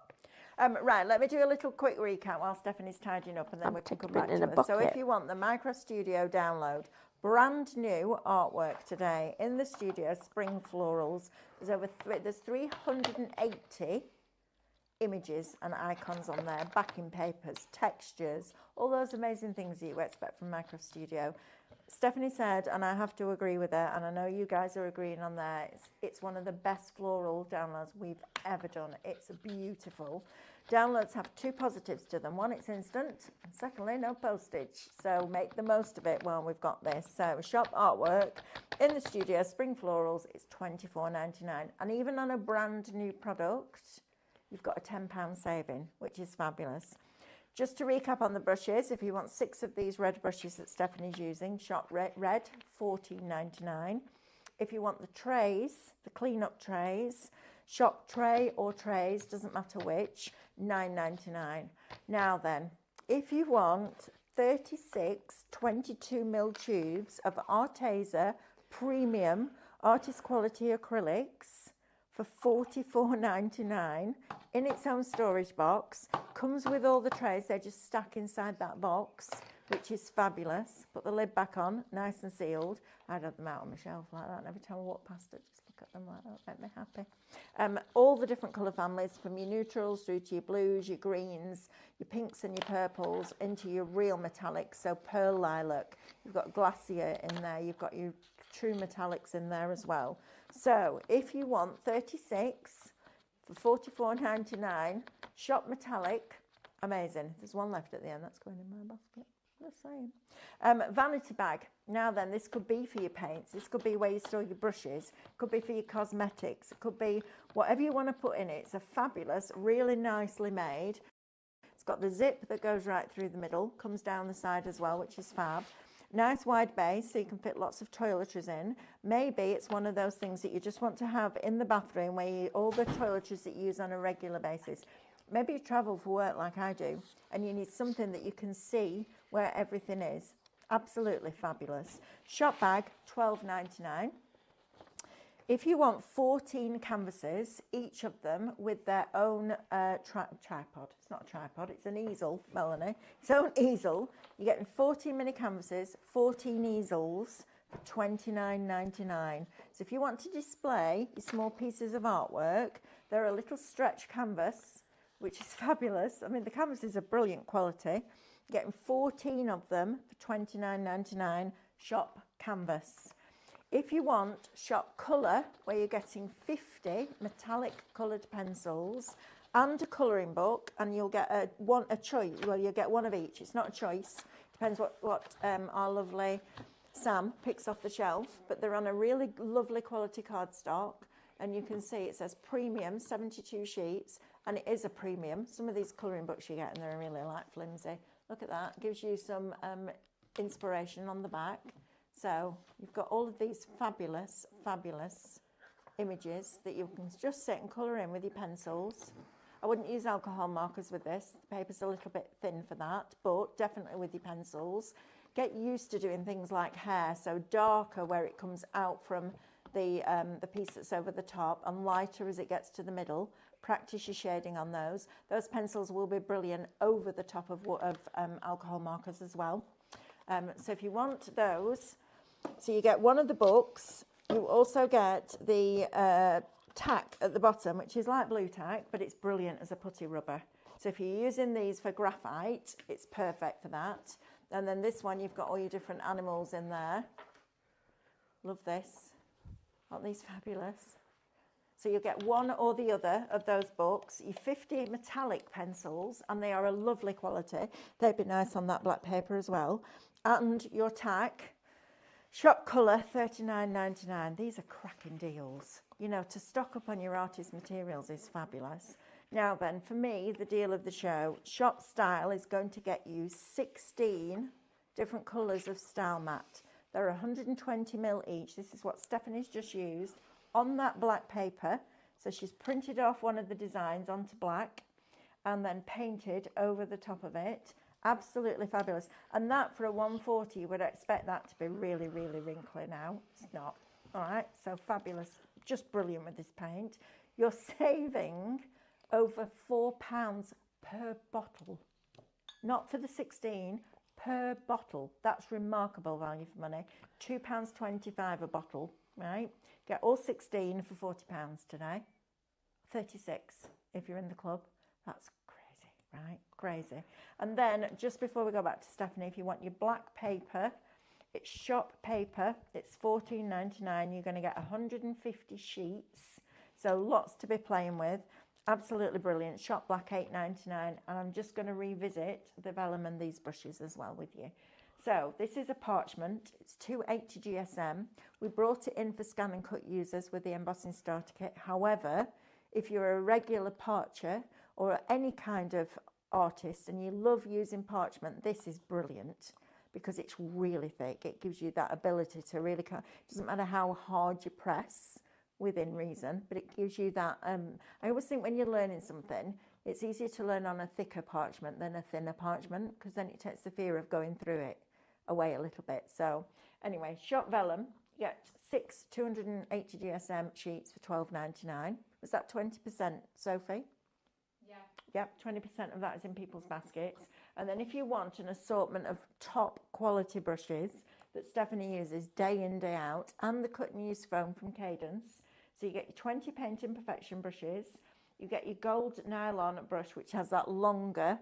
Right, let me do a little quick recap while Stephanie's tidying up, and then we can come back to it. So if you want the Micro Studio download, brand new artwork today in the studio, spring florals. There's 380 images and icons on there, backing papers, textures, all those amazing things that you expect from Micro Studio. Stephanie said, and I have to agree with her, and I know you guys are agreeing on there, it's one of the best floral downloads we've ever done. It's beautiful. Downloads have 2 positives to them. One, it's instant, and secondly, no postage. So make the most of it while we've got this. So shop artwork in the studio, spring florals, it's $24.99. And even on a brand new product, you've got a £10 saving, which is fabulous. Just to recap on the brushes, if you want 6 of these red brushes that Stephanie's using, shop red, $14.99. If you want the trays, the clean-up trays, shop tray or trays, doesn't matter which, $9.99. Now then, if you want 36 22mm tubes of Arteza premium artist quality acrylics for $44.99 in its own storage box. Comes with all the trays, they just stack inside that box, which is fabulous. Put the lid back on, nice and sealed. I'd have them out on my shelf like that, and every time I walk past it, just look at them like that, make me happy. All the different colour families, from your neutrals through to your blues, your greens, your pinks and your purples, into your real metallics, so pearl lilac. You've got glacier in there, you've got your true metallics in there as well. So if you want 36 for $44.99, shop metallic, amazing. There's one left at the end, that's going in my basket. Just saying. Vanity bag. Now then, this could be for your paints. This could be where you store your brushes. It could be for your cosmetics. It could be whatever you want to put in it. It's a fabulous, really nicely made. It's got the zip that goes right through the middle, comes down the side as well, which is fab. Nice wide base, so you can fit lots of toiletries in. Maybe it's one of those things that you just want to have in the bathroom where all the toiletries that you use on a regular basis. Maybe you travel for work like I do, and you need something that you can see where everything is. Absolutely fabulous. Shop bag, $12.99. If you want 14 canvases, each of them with their own tripod. It's not a tripod, it's an easel, Melanie. Its own easel. You're getting 14 mini canvases, 14 easels for $29.99. So if you want to display your small pieces of artwork, they're a little stretch canvas, which is fabulous. I mean, the canvases are brilliant quality. You're getting 14 of them for $29.99, shop canvas. If you want shop colour, where you're getting 50 metallic coloured pencils and a colouring book, and you'll get a choice, well, you'll get one of each. It's not a choice, depends what our lovely Sam picks off the shelf, but they're on a really lovely quality cardstock, and you can see it says premium, 72 sheets, and it is a premium. Some of these colouring books you get, and they're really like flimsy. Look at that, gives you some inspiration on the back. So you've got all of these fabulous, fabulous images that you can just sit and colour in with your pencils. I wouldn't use alcohol markers with this. The paper's a little bit thin for that, but definitely with your pencils. Get used to doing things like hair, so darker where it comes out from the piece that's over the top, and lighter as it gets to the middle. Practice your shading on those. Those pencils will be brilliant over the top of alcohol markers as well. So if you want those, so you get one of the books. You also get the tack at the bottom, which is like blue tack, but it's brilliant as a putty rubber. So if you're using these for graphite, it's perfect for that. And then this one, you've got all your different animals in there. Love this. Aren't these fabulous? So you'll get one or the other of those books, your 50 metallic pencils, and they are a lovely quality. They'd be nice on that black paper as well. And your tack, shop colour, $39.99. These are cracking deals. You know, to stock up on your artist materials is fabulous. Now then, for me, the deal of the show, Shop Style is going to get you 16 different colours of Style Matte. They're 120 mil each. This is what Stephanie's just used on that black paper. So she's printed off one of the designs onto black and then painted over the top of it. Absolutely fabulous. And that for a 140, you would expect that to be really, really wrinkly now. It's not. All right, so fabulous. Just brilliant with this paint. You're saving over £4 per bottle. Not for the 16, per bottle. That's remarkable value for money. £2.25 a bottle, right? Get all 16 for £40 today. 36 if you're in the club. That's crazy, right? Crazy. And then just before we go back to Stephanie, if you want your black paper, it's shop paper. It's $14.99. You're going to get 150 sheets. So lots to be playing with. Absolutely brilliant. Shop black $8.99, and I'm just going to revisit the vellum and these brushes as well with you. So this is a parchment. It's 280 GSM. We brought it in for scan and cut users with the embossing starter kit. However, if you're a regular parcher or any kind of artist and you love using parchment, this is brilliant because it's really thick. It gives you that ability to really, it doesn't matter how hard you press, within reason, but it gives you that, I always think when you're learning something, it's easier to learn on a thicker parchment than a thinner parchment, because then it takes the fear of going through it away a little bit. So anyway, shop vellum, you get 6 280 GSM sheets for $12.99. Was that 20%, Sophie? Yeah. Yep, 20% of that is in people's baskets. And then if you want an assortment of top quality brushes that Stephanie uses day in, day out, and the cut and use foam from Cadence, so you get your 20 Paint Imperfection brushes, you get your gold nylon brush, which has that longer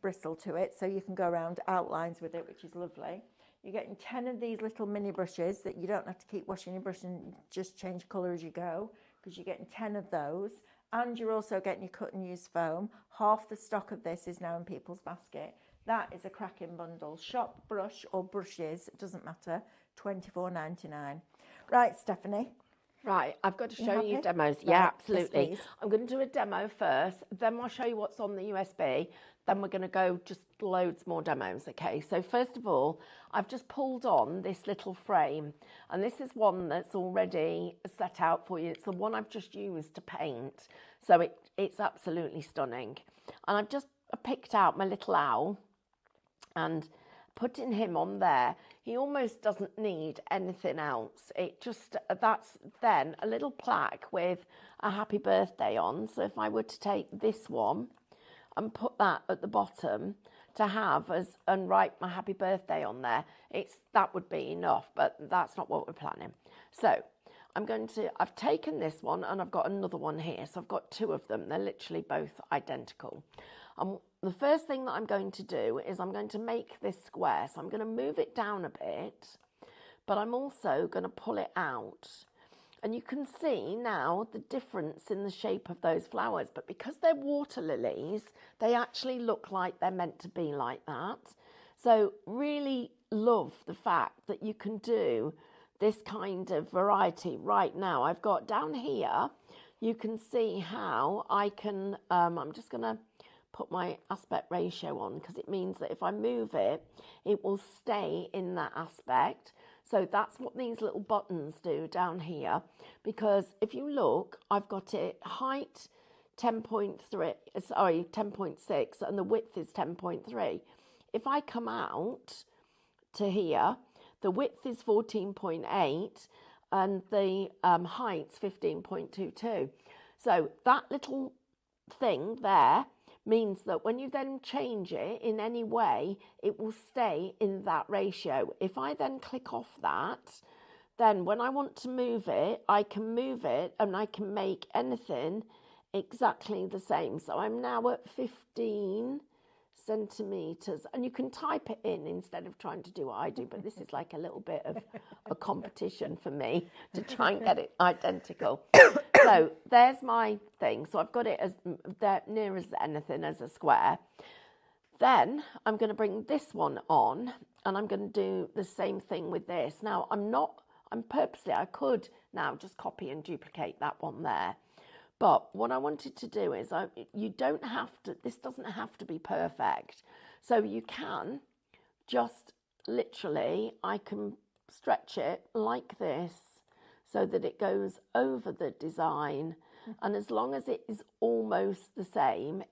bristle to it, so you can go around outlines with it, which is lovely. You're getting 10 of these little mini brushes that you don't have to keep washing your brush and just change colour as you go, because you're getting 10 of those. And you're also getting your cut and use foam. Half the stock of this is now in people's basket. That is a cracking bundle. Shop brush or brushes, it doesn't matter, $24.99. Right, Stephanie. Right, I've got to show you happy? demos. Right, Yeah, yes, absolutely. please. I'm going to do a demo first, then I'll show you what's on the USB, then we're going to go just loads more demos, okay? So first of all, I've just pulled on this little frame, and this is one that's already set out for you. It's the one I've just used to paint, so it's absolutely stunning. And I've just picked out my little owl and putting him on there. He almost doesn't need anything else. It just, that's then a little plaque with a happy birthday on. So if I were to take this one and put that at the bottom to have as, and write my happy birthday on there, that would be enough, but that's not what we're planning. So I've taken this one and I've got another one here. So I've got two of them. They're literally both identical. The first thing that I'm going to do is I'm going to make this square. So I'm going to move it down a bit, but I'm also going to pull it out. And you can see now the difference in the shape of those flowers. But because they're water lilies, they actually look like they're meant to be like that. So really love the fact that you can do this kind of variety right now. I've got down here, you can see how I can, I'm just going to put my aspect ratio on because it means that if I move it, it will stay in that aspect. So that's what these little buttons do down here, because if you look, I've got it height 10.6 and the width is 10.3. If I come out to here, the width is 14.8 and the height's 15.22. So that little thing there means that when you then change it in any way, it will stay in that ratio. If I then click off that, then when I want to move it, I can move it and I can make anything exactly the same. So I'm now at 15, centimeters, and you can type it in instead of trying to do what I do, but this is like a little bit of a competition for me to try and get it identical. So there's my thing. So I've got it as near as anything as a square. Then I'm going to bring this one on, and I'm going to do the same thing with this. Now I could now just copy and duplicate that one there. But what I wanted to do is, this doesn't have to be perfect. So you can just literally, I can stretch it like this so that it goes over the design. And as long as it is almost the same,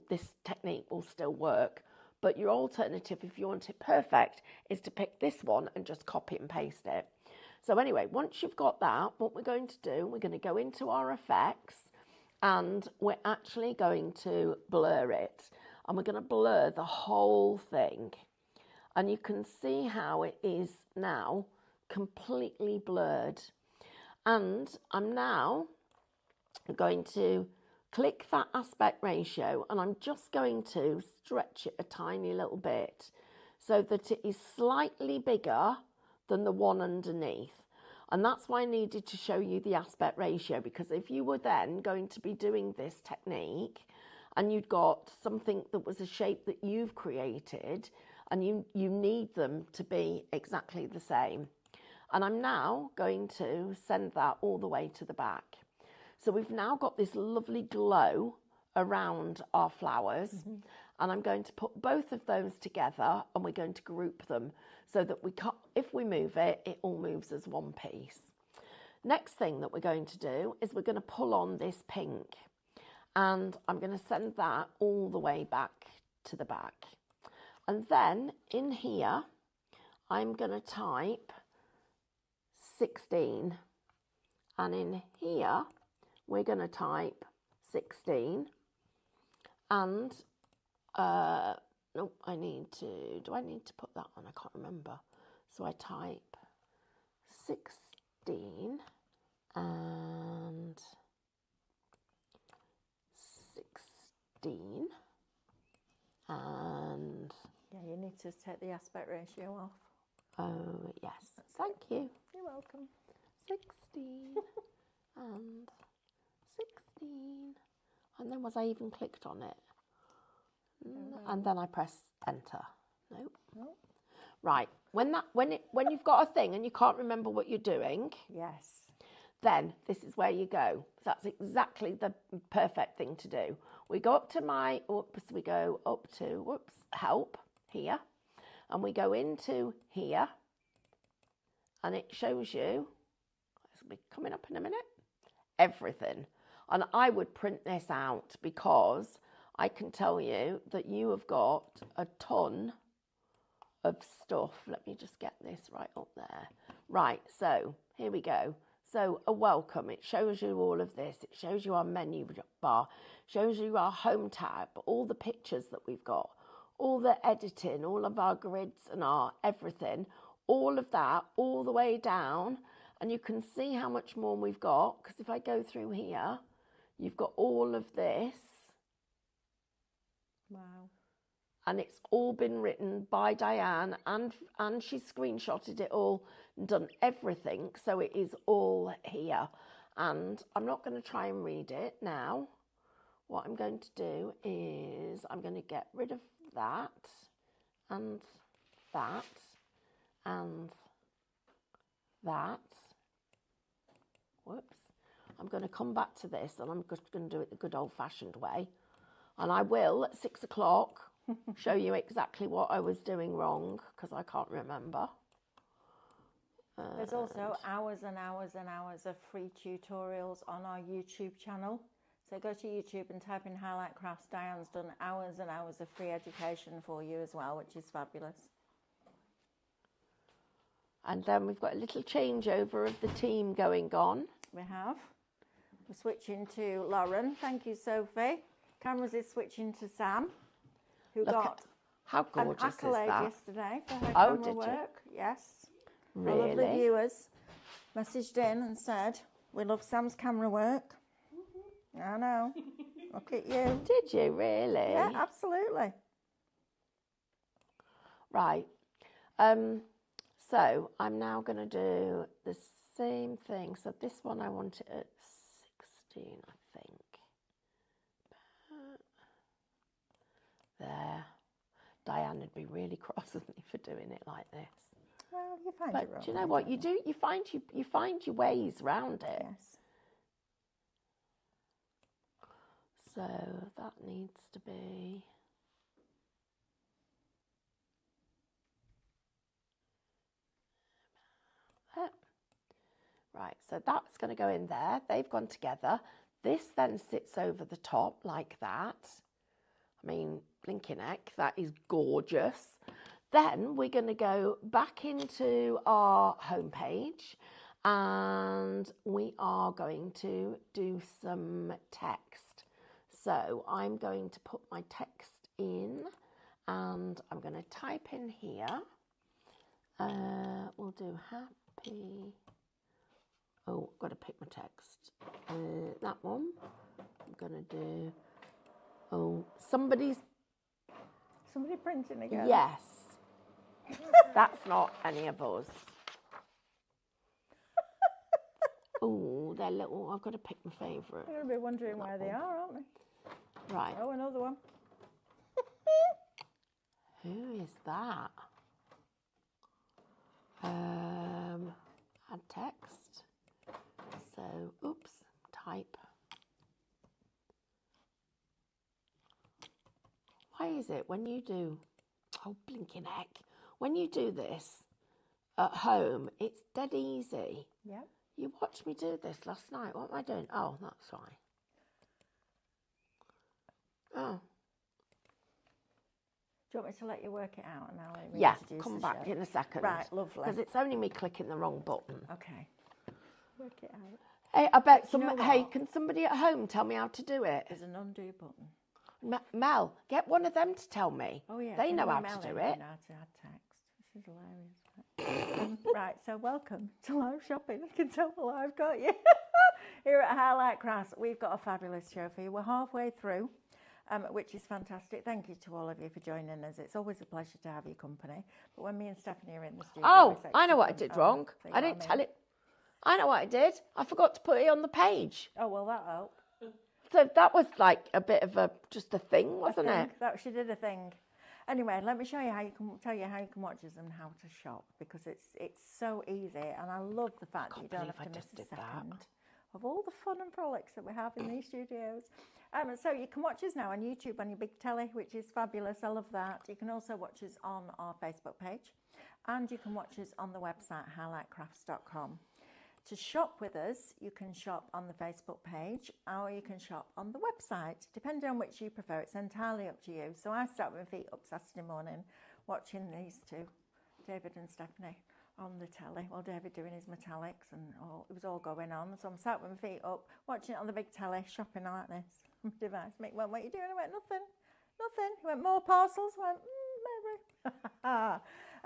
this technique will still work. But your alternative, if you want it perfect, is to pick this one and just copy and paste it. So anyway, once you've got that, what we're going to do, we're going to go into our effects, and we're actually going to blur it. And we're going to blur the whole thing. And you can see how it is now completely blurred. And I'm now going to click that aspect ratio, and I'm just going to stretch it a tiny little bit so that it is slightly bigger than the one underneath. And that's why I needed to show you the aspect ratio, because if you were then going to be doing this technique and you'd got something that was a shape that you've created, and you need them to be exactly the same. And I'm now going to send that all the way to the back. So we've now got this lovely glow around our flowers. And I'm going to put both of those together, and we're going to group them so that if we move it, it all moves as one piece. Next thing that we're going to do is we're going to pull on this pink, and I'm going to send that all the way back to the back. And then in here, I'm going to type 16. And in here, we're going to type 16. And nope, do I need to put that on? I can't remember. So I type 16 and 16 and... Yeah, you need to take the aspect ratio off. Oh, yes. Thank you. You're welcome. 16 and 16. And then was I even clicked on it? And then I press enter. Nope. Right. When you've got a thing and you can't remember what you're doing, yes, then this is where you go. That's exactly the perfect thing to do. We go up to help here, and we go into here, and it shows you, it's be coming up in a minute, everything. And I would print this out, because I can tell you that you have got a ton of stuff. Let me just get this right up there. Right, so here we go. So a welcome, it shows you all of this. It shows you our menu bar, shows you our home tab, all the pictures that we've got, all the editing, all of our grids and our everything, all of that, all the way down. And you can see how much more we've got, because if I go through here, you've got all of this. Wow. And it's all been written by Diane, and she screenshotted it all and done everything. So it is all here. And I'm not going to try and read it now. What I'm going to do is I'm going to get rid of that and that and that. Whoops. I'm going to come back to this, and I'm just going to do it the good old-fashioned way. And I will, at 6 o'clock, show you exactly what I was doing wrong, because I can't remember. There's also hours and hours and hours of free tutorials on our YouTube channel. So go to YouTube and type in Highlight Crafts. Diane's done hours and hours of free education for you as well, which is fabulous. And then we've got a little changeover of the team going on. We have. We're switching to Lauren. Thank you, Sophie. Cameras is switching to Sam, who got how gorgeous an accolade is that? yesterday for her Oh, camera did you? work. Yes. Really? Our lovely viewers messaged in and said, "We love Sam's camera work." I know. Look at you. Did you really? Yeah, absolutely. Right. So I'm now going to do the same thing. So this one I want it at 16, I think. There. Diane would be really cross with me for doing it like this. Well, you find But it wrong. do you know what you do? You find your ways around it. Yes. So that needs to be. Right, so that's going to go in there. They've gone together. This then sits over the top like that. I mean, blinking heck, that is gorgeous. Then we're going to go back into our homepage and we are going to do some text. So I'm going to put my text in and I'm going to type in here. We'll do happy. Oh, got to pick my text. That one. I'm going to do. Oh, somebody printing again. Yes. That's not any of us. Oh, they're little. I've got to pick my favourite. You're going to be wondering where they are, aren't they? Right. Oh, another one. Who is that? Add text. So, oops, type. Why is it when you do, oh blinking heck, when you do this at home, it's dead easy. Yep. You watched me do this last night. What am I doing? Oh, that's why. Oh. Do you want me to let you work it out and I'll Yeah, reintroduce come the back show? in a second. Right, lovely. Because it's only me clicking the wrong button. Okay. Work it out. Hey, I bet you know hey, what? can somebody at home tell me how to do it? There's an undo button. Mel, get one of them to tell me. Oh, yeah. They know how email to him do it. How to add text. This is hilarious. Right, so welcome to live shopping. You can tell well, I've got you. Here at Highlight Crafts, we've got a fabulous show for you. We're halfway through, which is fantastic. Thank you to all of you for joining us. It's always a pleasure to have your company. But when me and Stephanie are in the studio... Oh, I know what I did wrong. I didn't tell it. I know what I did. I forgot to put it on the page. Oh, well, that'll help. So that was like a bit of just a thing, wasn't it? She did a thing. Anyway, let me show you how you can watch us and how to shop because it's so easy and I love the fact that you don't have to miss a second of all the fun and frolics that we have in these studios. So you can watch us now on YouTube on your big telly, which is fabulous. I love that. You can also watch us on our Facebook page and you can watch us on the website highlightcrafts.com. To shop with us, you can shop on the Facebook page or you can shop on the website, depending on which you prefer. It's entirely up to you. So I start with my feet up Saturday morning watching these two, David and Stephanie, on the telly. Well, David doing his metallics and it was all going on. So I'm sat with my feet up, watching it on the big telly, shopping like this. Device. Mick went, what are you doing? I went, nothing. He went, more parcels? I went,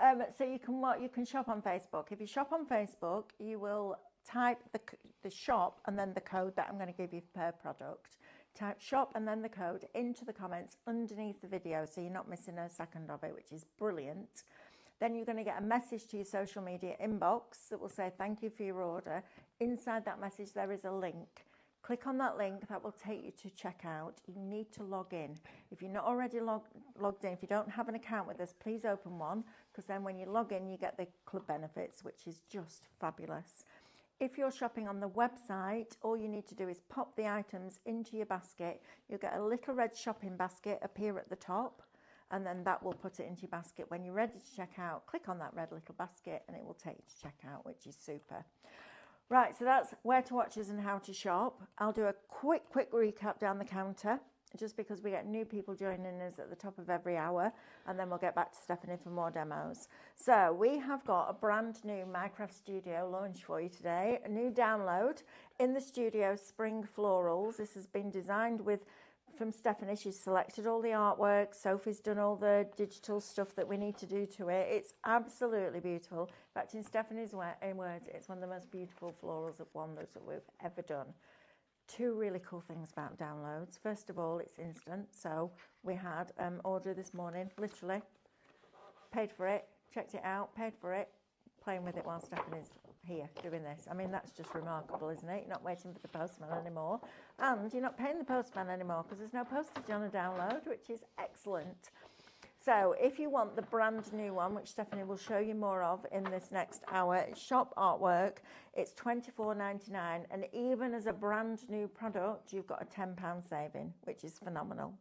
maybe. So you can shop on Facebook. If you shop on Facebook, you will type the shop and then the code that I'm going to give you per product. Type shop and then the code into the comments underneath the video so you're not missing a second of it, which is brilliant. Then you're going to get a message to your social media inbox that will say thank you for your order. Inside that message there is a link. Click on that link, that will take you to checkout. You need to log in. If you're not already logged in, if you don't have an account with us, please open one because then when you log in you get the club benefits, which is just fabulous. If you're shopping on the website, all you need to do is pop the items into your basket. You'll get a little red shopping basket appear at the top, and then that will put it into your basket. When you're ready to check out, click on that red little basket and it will take you to checkout, which is super. Right, so that's where to watch us and how to shop. I'll do a quick recap down the counter, just because we get new people joining us at the top of every hour, and then we'll get back to Stephanie for more demos. So we have got a brand new Minecraft Studio launch for you today, a new download in the studio, Spring Florals. This has been designed from Stephanie. She's selected all the artwork. Sophie's done all the digital stuff that we need to do to it. It's absolutely beautiful. In fact, in Stephanie's words, it's one of the most beautiful florals of wonders that we've ever done. Two really cool things about downloads. First of all, it's instant. So we had order this morning, literally. paid for it, checked it out, paid for it, playing with it while Stephanie's here doing this. I mean, that's just remarkable, isn't it? You're not waiting for the postman anymore. And you're not paying the postman anymore because there's no postage on a download, which is excellent. So if you want the brand new one, which Stephanie will show you more of in this next hour, shop artwork, it's $24.99. And even as a brand new product, you've got a £10 saving, which is phenomenal.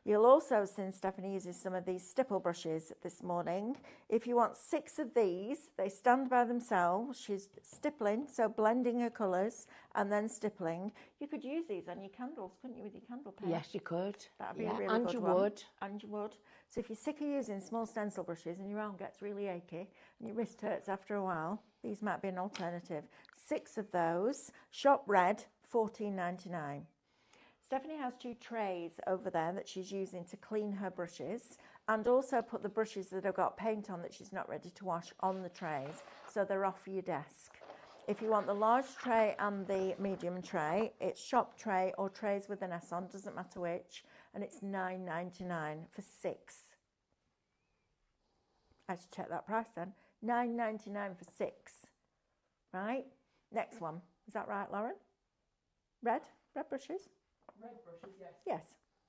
You'll also have seen Stephanie uses some of these stipple brushes this morning. If you want 6 of these, they stand by themselves. She's stippling, so blending her colours and then stippling. You could use these on your candles, couldn't you, with your candle paint? Yes, you could. That'd be a really and good you one. would. And you would. So if you're sick of using small stencil brushes and your arm gets really achy and your wrist hurts after a while, these might be an alternative. 6 of those. Shop red, $14.99. Stephanie has 2 trays over there that she's using to clean her brushes, and also put the brushes that have got paint on that she's not ready to wash on the trays, so they're off your desk. If you want the large tray and the medium tray, it's shop tray or trays with an S on, doesn't matter which, and it's $9.99 for 6. I should check that price then. $9.99 for 6. Right? Next one. Is that right, Lauren? Red brushes? Red brushes, yes. Yes.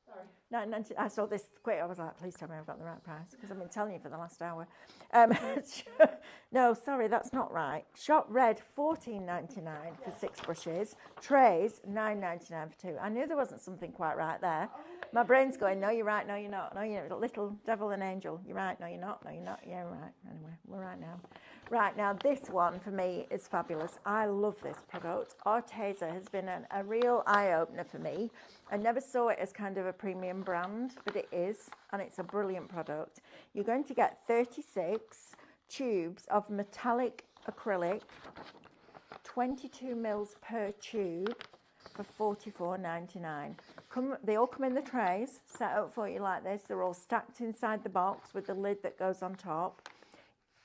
Sorry. $9.99. I saw this quick. I was like, please tell me I've got the right price, because I've been telling you for the last hour. No, sorry, that's not right. Shop red, $14.99 for 6 brushes. Trays, $9.99 for 2. I knew there wasn't something quite right there. My brain's going, no, you're right, no, you're not. No, you're a little devil and angel. You're right, no, you're not. No, you're not. Yeah, right. Anyway, we're right now. Right, now this one for me is fabulous. I love this product. Arteza has been a real eye-opener for me. I never saw it as kind of a premium brand, but it is, and it's a brilliant product. You're going to get 36 tubes of metallic acrylic, 22 mils per tube for $44.99. They all come in the trays, set up for you like this. They're all stacked inside the box with the lid that goes on top.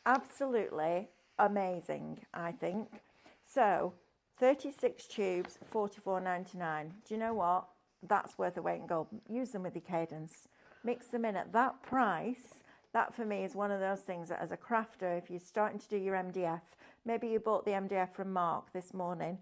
Absolutely amazing, I think. So 36 tubes, $44.99. Do you know what? That's worth a weight in gold. Use them with your cadence. Mix them in at that price. That for me is one of those things that as a crafter, if you're starting to do your MDF, maybe you bought the MDF from Mark this morning.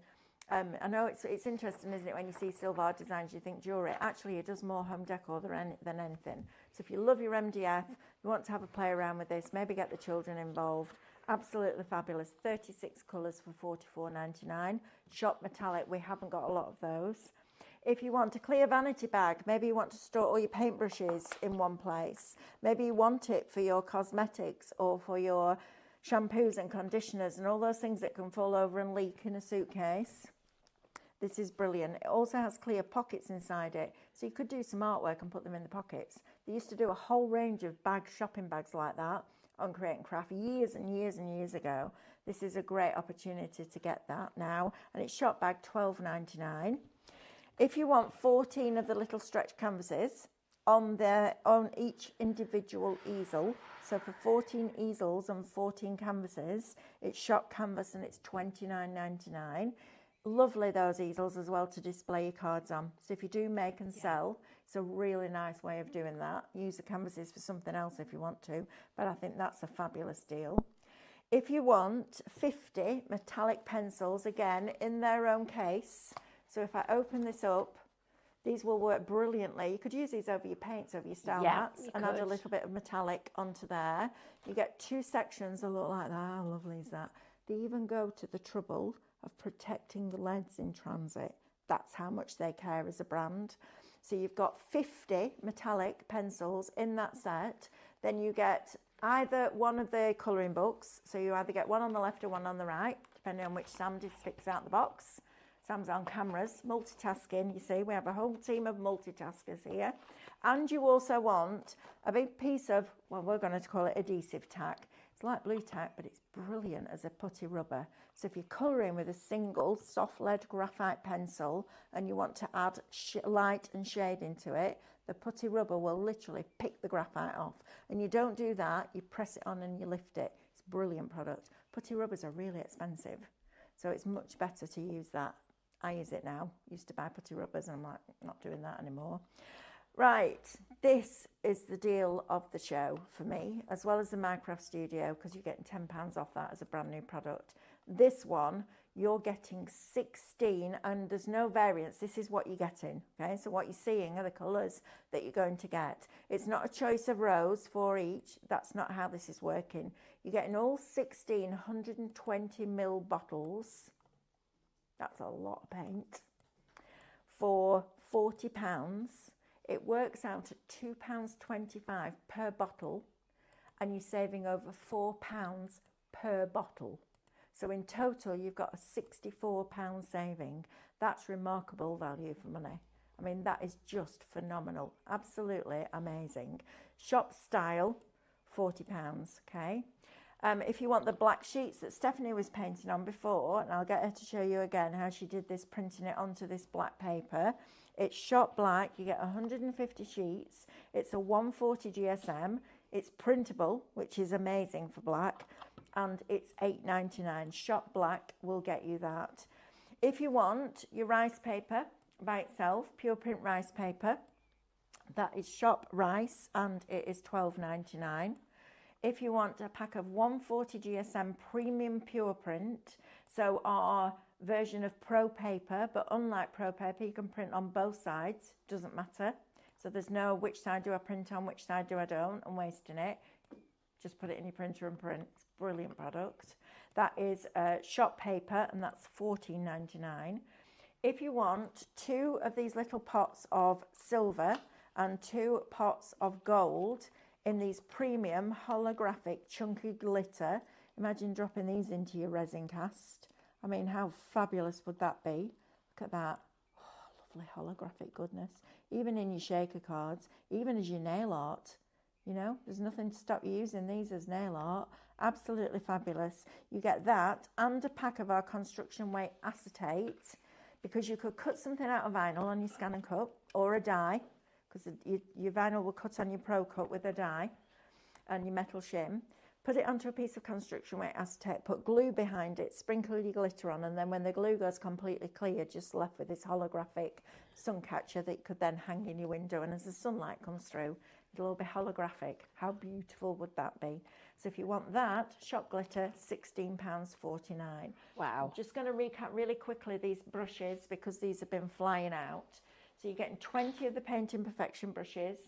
I know it's interesting, isn't it, when you see silver designs, you think jewellery. Actually, it does more home decor than anything. So if you love your MDF, you want to have a play around with this, maybe get the children involved. Absolutely fabulous. 36 colours for $44.99. Shop metallic, we haven't got a lot of those. If you want a clear vanity bag, maybe you want to store all your paintbrushes in one place. Maybe you want it for your cosmetics or for your shampoos and conditioners and all those things that can fall over and leak in a suitcase. This is brilliant. It also has clear pockets inside it, so you could do some artwork and put them in the pockets. They used to do a whole range of shopping bags like that on Create and Craft years and years and years ago. This is a great opportunity to get that now, and it's shop bag $12.99. If you want 14 of the little stretch canvases on each individual easel, so for 14 easels and 14 canvases, it's shop canvas and it's $29.99. Lovely, those easels as well to display your cards on. So if you do make and sell, it's a really nice way of doing that. Use the canvases for something else if you want to, but I think that's a fabulous deal. If you want 50 metallic pencils, again, in their own case, so if I open this up, these will work brilliantly. You could use these over your paints, over your style mats, and add a little bit of metallic onto there. You get 2 sections that look like that. How lovely is that? They even go to the trouble of protecting the leads in transit. That's how much they care as a brand. So you've got 50 metallic pencils in that set. Then you get either one of the colouring books. So you either get one on the left or one on the right, depending on which Sam sticks out the box. Sam's on cameras, multitasking. You see, we have a whole team of multitaskers here. And you also want a big piece of, well, we're going to call it adhesive tack. It's like blue tack, but it's brilliant as a putty rubber. So if you're colouring with a single soft lead graphite pencil and you want to add light and shade into it, the putty rubber will literally pick the graphite off. And you don't do that, you press it on and you lift it. It's a brilliant product. Putty rubbers are really expensive, so it's much better to use that. I use it now. Used to buy putty rubbers and I'm like, not doing that anymore. Right, this is the deal of the show for me, as well as the Minecraft Studio, because you're getting £10 off that as a brand new product. This one, you're getting 16, and there's no variance. This is what you're getting, okay? So what you're seeing are the colours that you're going to get. It's not a choice of rows for each. That's not how this is working. You're getting all 16 120ml bottles. That's a lot of paint. For £40. It works out at £2.25 per bottle, and you're saving over £4 per bottle. So in total, you've got a £64 saving. That's remarkable value for money. I mean, that is just phenomenal. Absolutely amazing. Shop style, £40, okay? If you want the black sheets that Stephanie was painting on before, and I'll get her to show you again how she did this, printing it onto this black paper. It's shot black. You get 150 sheets. It's a 140 GSM. It's printable, which is amazing for black, and it's $8.99. Shot black will get you that. If you want your rice paper by itself, pure print rice paper, that is shop rice, and it is $12.99. If you want a pack of 140 GSM premium pure print, so our version of Pro Paper, but unlike Pro Paper, you can print on both sides, doesn't matter. So there's no which side do I print on, which side do I don't, and wasting it. Just put it in your printer and print. It's a brilliant product. That is shop paper, and that's $14.99. If you want 2 of these little pots of silver and 2 pots of gold in these premium holographic chunky glitter, imagine dropping these into your resin cast. I mean, how fabulous would that be? Look at that. Oh, lovely holographic goodness. Even in your shaker cards, even as your nail art, you know, there's nothing to stop you using these as nail art. Absolutely fabulous. You get that and a pack of our construction weight acetate, because you could cut something out of vinyl on your scan and cut, or a die, because your vinyl will cut on your Pro Cut with a die, and your metal shim. Put it onto a piece of construction weight acetate, put glue behind it, sprinkle your glitter on, and then when the glue goes completely clear, just left with this holographic sun catcher that you could then hang in your window, and as the sunlight comes through, it'll all be holographic. How beautiful would that be? So if you want that, shop glitter, £16.49. Wow. I'm just going to recap really quickly these brushes, because these have been flying out. So you're getting 20 of the Paint Imperfection brushes.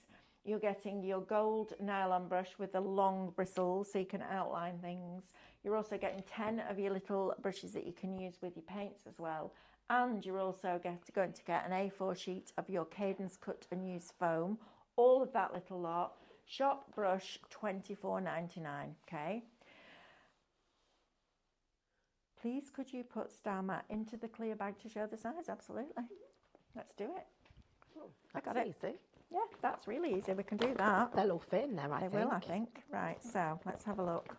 You're getting your gold nylon brush with the long bristles so you can outline things. You're also getting 10 of your little brushes that you can use with your paints as well. And you're also going to get an A4 sheet of your Cadence Cut and Use foam. All of that little lot. Shop brush, $24.99, okay? Please, could you put Star Matte into the clear bag to show the size? Absolutely. Let's do it. I got it. Easy. Yeah, that's really easy. We can do that. They'll all fit in there, I think. They will, I think. Right, so let's have a look.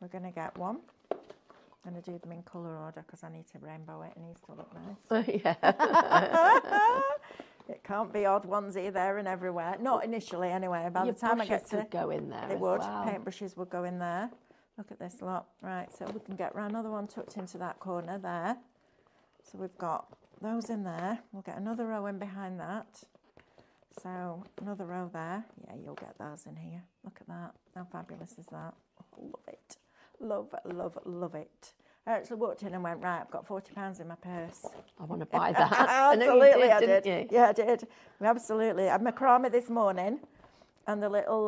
We're going to get one. I'm going to do them in colour order because I need to rainbow it. It needs to look nice. Yeah. It can't be odd onesie there and everywhere. Not initially, anyway. By the time I get to... would go in there They as would. well. Paintbrushes would go in there. Look at this lot. Right, so we can get another one tucked into that corner there. So we've got those in there. We'll get another row in behind that. So another row there. Yeah, you'll get those in here. Look at that. How fabulous is that? Oh, love it. Love, love, love it. I actually walked in and went, right, I've got £40 in my purse. I want to buy that. Absolutely, I did. You? Yeah, I did. Absolutely. I had macrame this morning, and the little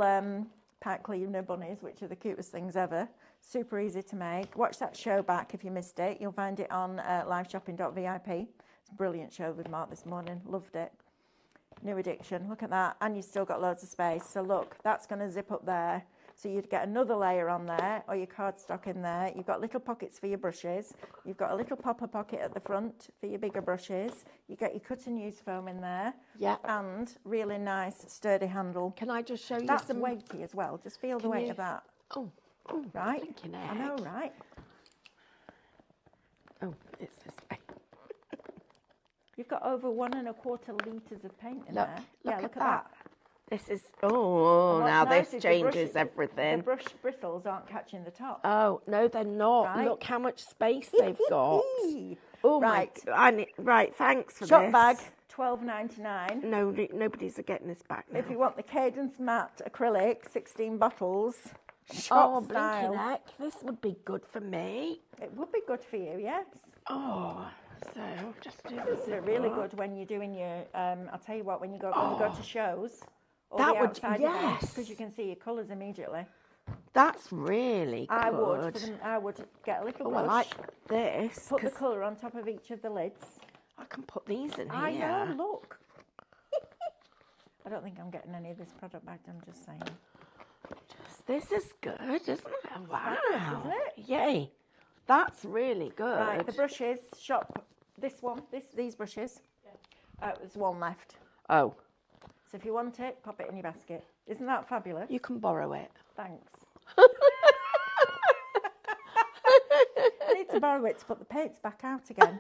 pipe cleaner bunnies, which are the cutest things ever. Super easy to make. Watch that show back if you missed it. You'll find it on liveshopping.vip. It's a brilliant show with Mark this morning. Loved it. New addiction. Look at that. And you've still got loads of space. So look, that's going to zip up there. So you'd get another layer on there, or your cardstock in there. You've got little pockets for your brushes. You've got a little popper pocket at the front for your bigger brushes. You get your cut and use foam in there. Yeah. And really nice sturdy handle. Can I just show you That's some... weighty as well. Just feel the weight of that. Oh, right. Thinking I know, right? Oh, it's this way. You've got over 1.25 litres of paint in there. Look Look at at that. This is, now nice this is changes everything. The brush bristles aren't catching the top. Oh, no, they're not. Right. Look how much space they've got. Oh, Right. right, thanks for Shop this. bag, $12.99. No, nobody's getting this back now. If you want the Cadence Matte acrylic, 16 bottles, Oh, shop blinking style. heck, this would be good for me. It would be good for you, yes. Oh, so just do This this. is really good when you're doing your, I'll tell you what, when you go to shows or That the would- outside yes. events, because you can see your colours immediately. That's really good. I would get a little Oh, brush, I like this. put the 'Cause colour on top of each of the lids. I can put these in here. I know, look. I don't think I'm getting any of this product back, I'm just saying. This is good, isn't it? Wow. fabulous, isn't it? Yay. That's really good. Right, the brushes, shop this one, these brushes. There's one left. Oh, So if you want it, pop it in your basket. Isn't that fabulous? you can borrow it. Thanks. I need to borrow it to put the paints back out again.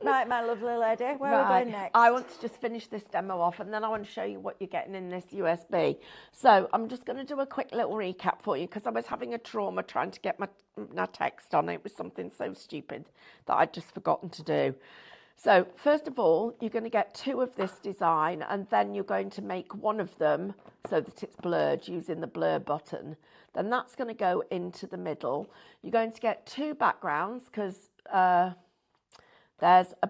Right, my lovely lady, where are we going next? I want to just finish this demo off and then I want to show you what you're getting in this USB. So I'm just going to do a quick little recap for you because I was having a trauma trying to get my text on. It was something so stupid that I'd just forgotten to do. So first of all, you're going to get 2 of this design and then you're going to make one of them so that it's blurred using the blur button. Then that's going to go into the middle. You're going to get 2 backgrounds because there's a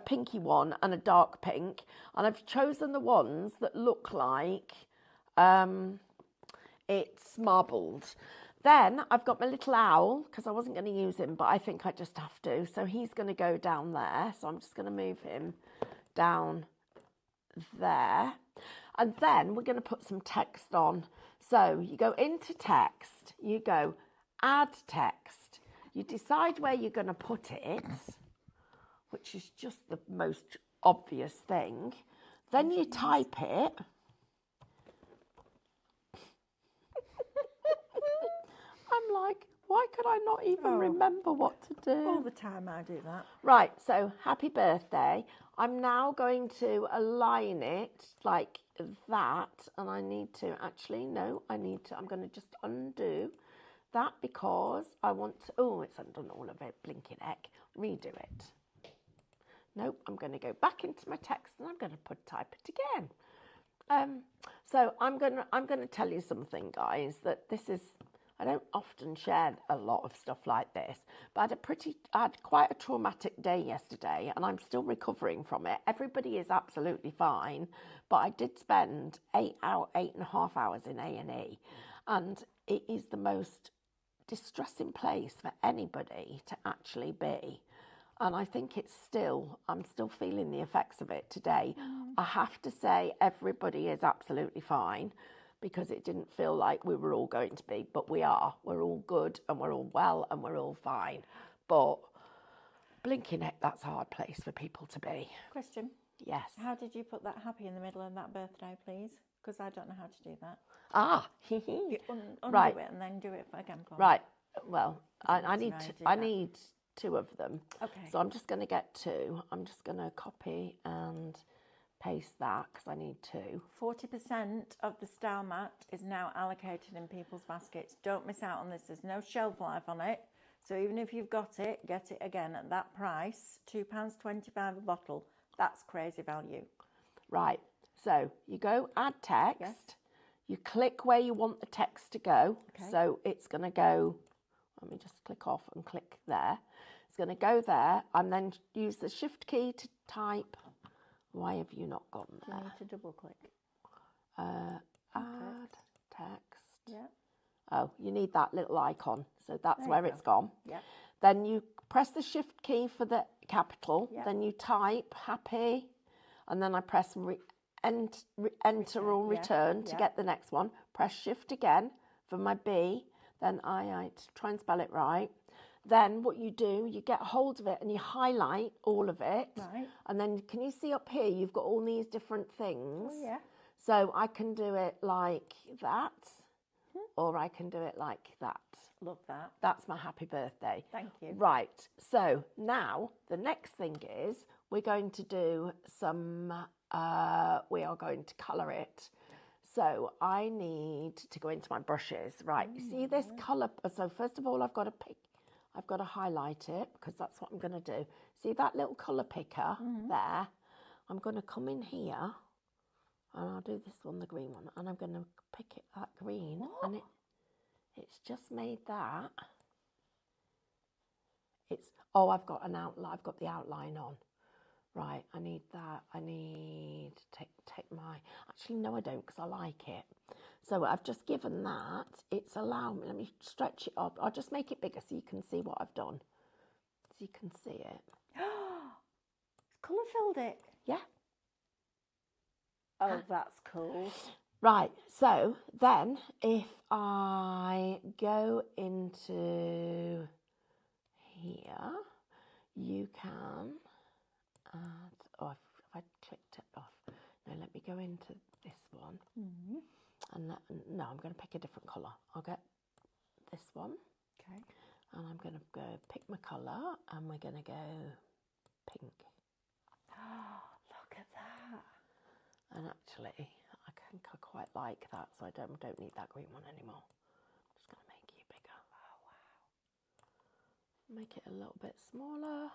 pinky one and a dark pink. And I've chosen the ones that look like it's marbled. Then I've got my little owl, because I wasn't going to use him, but I think I just have to. So he's going to go down there. So I'm just going to move him down there. And then we're going to put some text on. So you go into text, you go add text. You decide where you're going to put it, which is just the most obvious thing. Then you type it. I'm like, why could I not even remember what to do? All the time I do that. Right, so happy birthday. I'm now going to align it like that. And I need to, actually, no, I'm going to just undo that because I want to, oh, it's undone all of it, blinking heck. Redo it. Nope, I'm going to go back into my text and I'm going to type it again. So I'm going to tell you something, guys, that this is, I don't often share a lot of stuff like this, but I had quite a traumatic day yesterday and I'm still recovering from it. Everybody is absolutely fine, but I did spend 8.5 hours in A&E, and it is the most distressing place for anybody to actually be. And I think I'm still feeling the effects of it today. I have to say everybody is absolutely fine because it didn't feel like we were all going to be, but we are. We're all good and we're all well and we're all fine. But blinking heck, that's a hard place for people to be. Question. Yes. How did you put that happy in the middle of that birthday, please? Because I don't know how to do that. You Undo right. it and then do it again for me. Right. Well, I need need 2 of them. Okay. So I'm just going to get 2. I'm just going to copy and paste that because I need 2. 40% of the style mat is now allocated in people's baskets. Don't miss out on this. There's no shelf life on it. So even if you've got it, get it again at that price, £2.25 a bottle. That's crazy value. Right. So you go add text. Yes. You click where you want the text to go. Okay. So it's going to go, let me just click off and click there. It's going to go there and then use the shift key to type. Why have you not gone there? You need to double click. Add text. Yeah. Oh, you need that little icon. So that's There where you it's go. gone. Yeah. Then you press the shift key for the capital. Yeah. Then you type happy. And then I press enter or return to get the next one. Press shift again for my B. Then I try and spell it right. Then what you do, you get hold of it and you highlight all of it. Right. And then can you see up here, you've got all these different things. Oh, yeah. So I can do it like that, or I can do it like that. Love that. That's my happy birthday. Thank you. Right. So now the next thing is we're going to do some, we are going to colour it. So I need to go into my brushes. Right. You see this colour? So first of all, I've got to highlight it because that's what I'm going to do. See that little colour picker there? I'm going to come in here, and I'll do this one, the green one, and I'm going to pick it that green, and it's just made that. I've got an outline. I've got the outline on. Right, I need that. I need to take my. Actually, no, I don't, because I like it. So I've just given that. It's allowed me. Let me stretch it up. I'll just make it bigger so you can see what I've done. So you can see it. It's colour filled it. Yeah. Oh, that's cool. Right, so then if I go into here, you can add, if I clicked it off. No, let me go into this one. Mm-hmm. And no, I'm going to pick a different colour. I'll get this one. Okay. And I'm going to go pick my colour, and we're going to go pink. Look at that. And actually, I think I quite like that, so I don't need that green one anymore. I'm just going to make you bigger. Oh, wow. Make it a little bit smaller.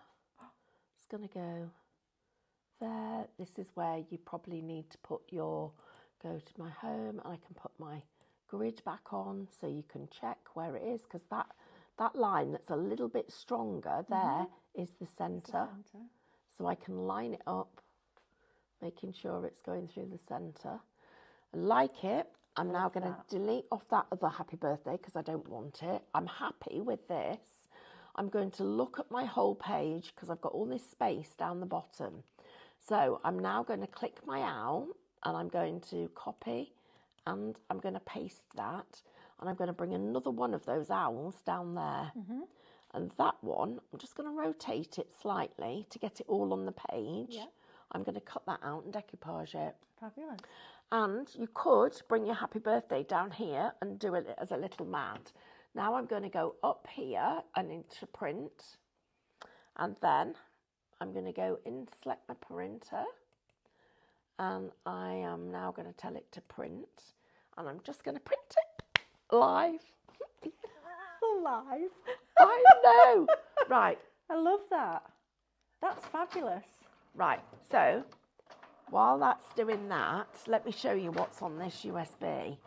It's going to go there. This is where you probably need to put your, go to my home, and I can put my grid back on so you can check where it is, because that line that's a little bit stronger there is the centre. So I can line it up, making sure it's going through the centre. I like it. I'm now going to delete off that other happy birthday because I don't want it. I'm happy with this. I'm going to look at my whole page because I've got all this space down the bottom. So I'm now going to click my owl, and I'm going to copy, and I'm going to paste that, and I'm going to bring another one of those owls down there. And that one, I'm just going to rotate it slightly to get it all on the page. Yeah. I'm going to cut that out and decoupage it. Fabulous. And you could bring your happy birthday down here and do it as a little mat. Now I'm going to go up here and into print. And then I'm going to go in, select my printer. And I am now going to tell it to print. And I'm just going to print it live. Live. I know. Right. I love that. That's fabulous. Right. So while that's doing that, let me show you what's on this USB.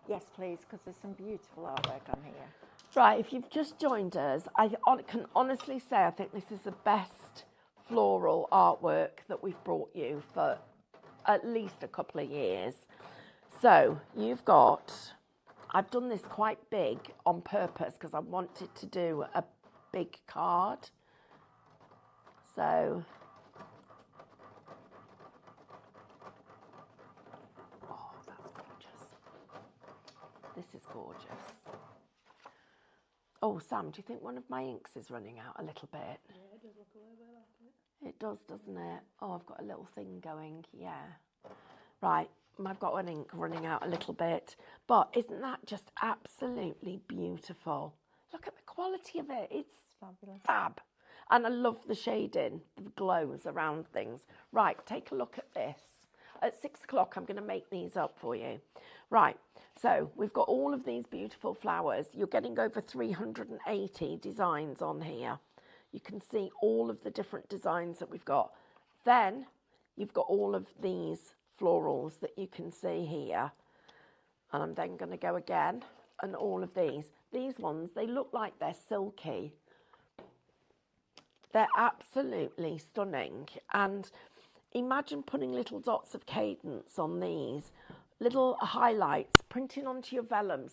Yes, please, because there's some beautiful artwork on here. Right. If you've just joined us, I can honestly say I think this is the best floral artwork that we've brought you for at least a couple of years. So you've got, I've done this quite big on purpose because I wanted to do a big card. So, oh, that's gorgeous. This is gorgeous. Oh, Sam, do you think one of my inks is running out a little bit? Yeah, it does look a little bit like it. It does, doesn't it? Oh, I've got a little thing going, yeah. Right, I've got an ink running out a little bit. But isn't that just absolutely beautiful? Look at the quality of it. It's Fabulous. fab. And I love the shading, the glows around things. Right, take a look at this. At 6 o'clock, I'm going to make these up for you. Right, so we've got all of these beautiful flowers. You're getting over 380 designs on here. You can see all of the different designs that we've got. Then you've got all of these florals that you can see here. And I'm then going to go again, and all of these. These ones, they look like they're silky. They're absolutely stunning. And imagine putting little dots of cadence on these, little highlights, printing onto your vellums.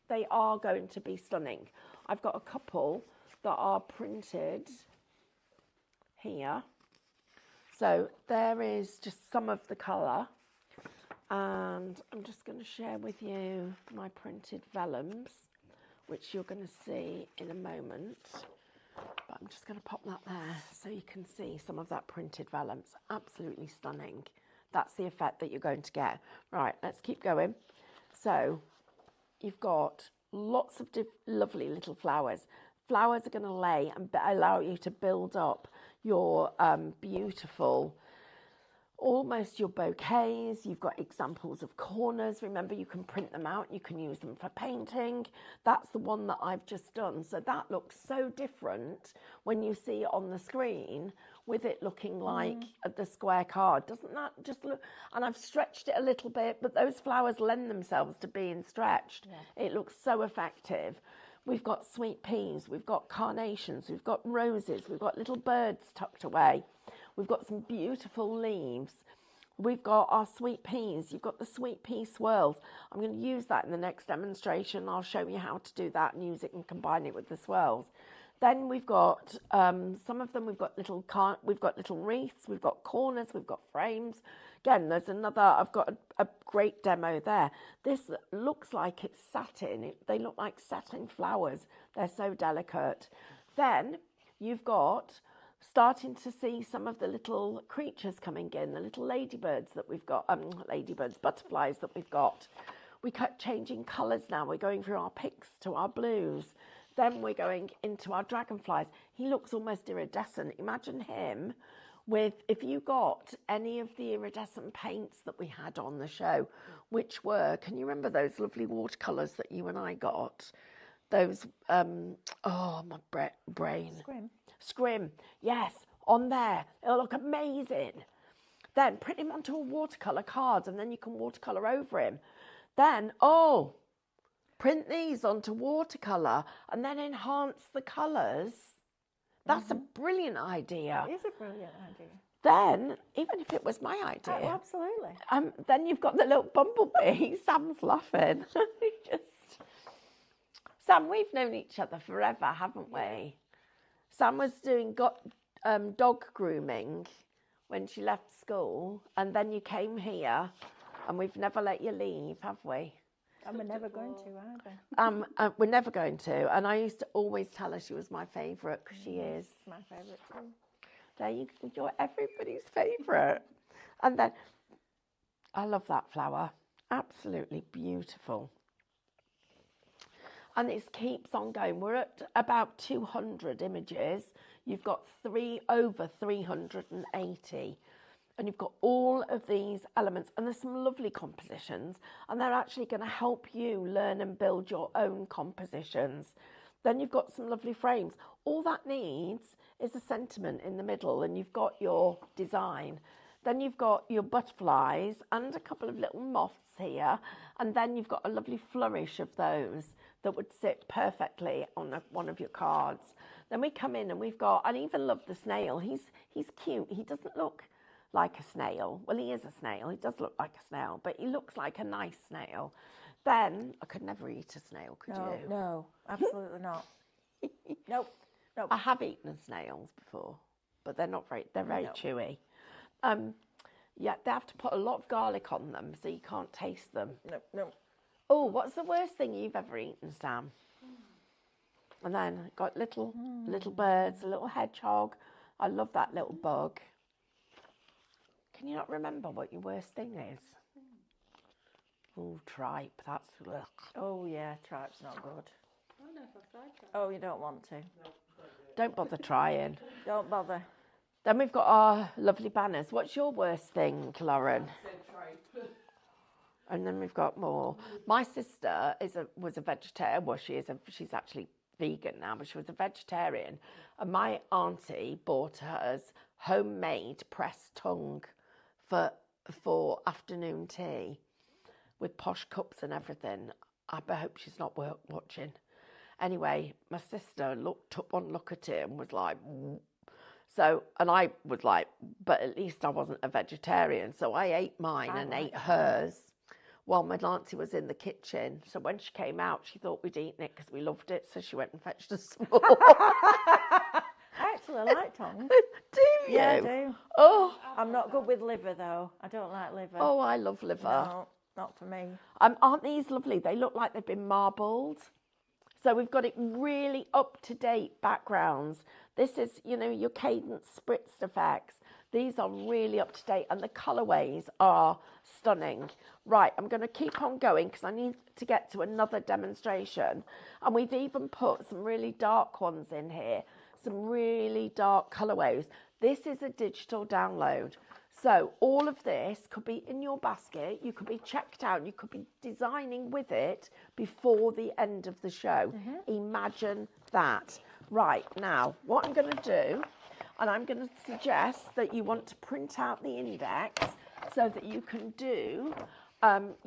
They are going to be stunning. I've got a couple that are printed here. So there is just some of the colour. And I'm just going to share with you my printed vellums, which you're going to see in a moment. But I'm just going to pop that there so you can see some of that printed vellums. Absolutely stunning. That's the effect that you're going to get. Right, let's keep going. So you've got lots of lovely little flowers. Flowers are going to lay and allow you to build up your beautiful, almost your bouquets. You've got examples of corners. Remember, you can print them out. You can use them for painting. That's the one that I've just done. So that looks so different when you see it on the screen with it looking like the square card. Doesn't that just look? And I've stretched it a little bit, but those flowers lend themselves to being stretched. Yeah. It looks so effective. We've got sweet peas, we've got carnations, we've got roses, we've got little birds tucked away. We've got some beautiful leaves. We've got our sweet peas. You've got the sweet pea swirls. I'm going to use that in the next demonstration. I'll show you how to do that and use it and combine it with the swirls. Then we've got some of them. We've got little wreaths. We've got corners. We've got frames. Again, there's another. I've got a great demo there. This looks like it's satin. They look like satin flowers. They're so delicate. Then you've got starting to see some of the little creatures coming in, the little ladybirds that we've got, butterflies that we've got. We kept changing colours now. We're going through our pinks to our blues. Then we're going into our dragonflies. He looks almost iridescent. Imagine him with, if you got any of the iridescent paints that we had on the show, which were, can you remember those lovely watercolours that you and I got? Those, my brain. Scrim, yes, on there. It'll look amazing. Then print him onto a watercolour card and then you can watercolour over him. Then, print these onto watercolour and then enhance the colours. That's a brilliant idea. It is a brilliant idea. Then, even if it was my idea. Oh, absolutely. Then you've got the little bumblebee. Sam's laughing. Sam, we've known each other forever, haven't we? Sam was doing dog grooming when she left school, and then you came here, and we've never let you leave, have we? And we're never going to either. We're never going to. And I used to always tell her she was my favourite, because she is. My favourite too. There you go. You're everybody's favourite. And then, I love that flower. Absolutely beautiful. And it keeps on going. We're at about 200 images. You've got over 380. And you've got all of these elements. And there's some lovely compositions. And they're actually going to help you learn and build your own compositions. Then you've got some lovely frames. All that needs is a sentiment in the middle. And you've got your design. Then you've got your butterflies and a couple of little moths here. And then you've got a lovely flourish of those that would sit perfectly on one of your cards. Then we come in and we've got, I even love the snail. He's cute. He doesn't look like a snail. Well, he is a snail. He does look like a snail, but he looks like a nice snail. Then, I could never eat a snail, could you? No, absolutely not. Nope. I have eaten snails before, but they're very chewy. Yeah, they have to put a lot of garlic on them so you can't taste them. No. Oh, what's the worst thing you've ever eaten, Sam? And then got little birds, a little hedgehog. I love that little bug. Can you not remember what your worst thing is? Oh, tripe. That's. Ugh. Oh yeah, tripe's not good. I don't know if I've tried tripe. Oh, you don't want to. Don't bother trying. Don't bother. Then we've got our lovely banners. What's your worst thing, Lauren? And then we've got more. My sister was a vegetarian. Well, she's actually vegan now, but she was a vegetarian. And my auntie bought us homemade pressed tongue for afternoon tea with posh cups and everything. I hope she's not watching. Anyway, my sister took one look at it and was like, so, and I was like, but at least I wasn't a vegetarian. So I ate mine and ate hers while my auntie was in the kitchen. So when she came out, she thought we'd eaten it because we loved it. So she went and fetched us some more. I actually like tongue. Do you? Yeah, I do. Oh. I'm not good with liver though. I don't like liver. Oh, I love liver. No, not for me. Aren't these lovely? They look like they've been marbled. So we've got it really up-to-date backgrounds. This is, your cadence spritzed effects. These are really up-to-date and the colourways are stunning. Right, I'm going to keep on going because I need to get to another demonstration. And we've even put some really dark ones in here, some really dark colourways. This is a digital download. So all of this could be in your basket. You could be checked out. You could be designing with it before the end of the show. Imagine that. Right, now, what I'm going to do, And I'm going to suggest that you want to print out the index so that you can do,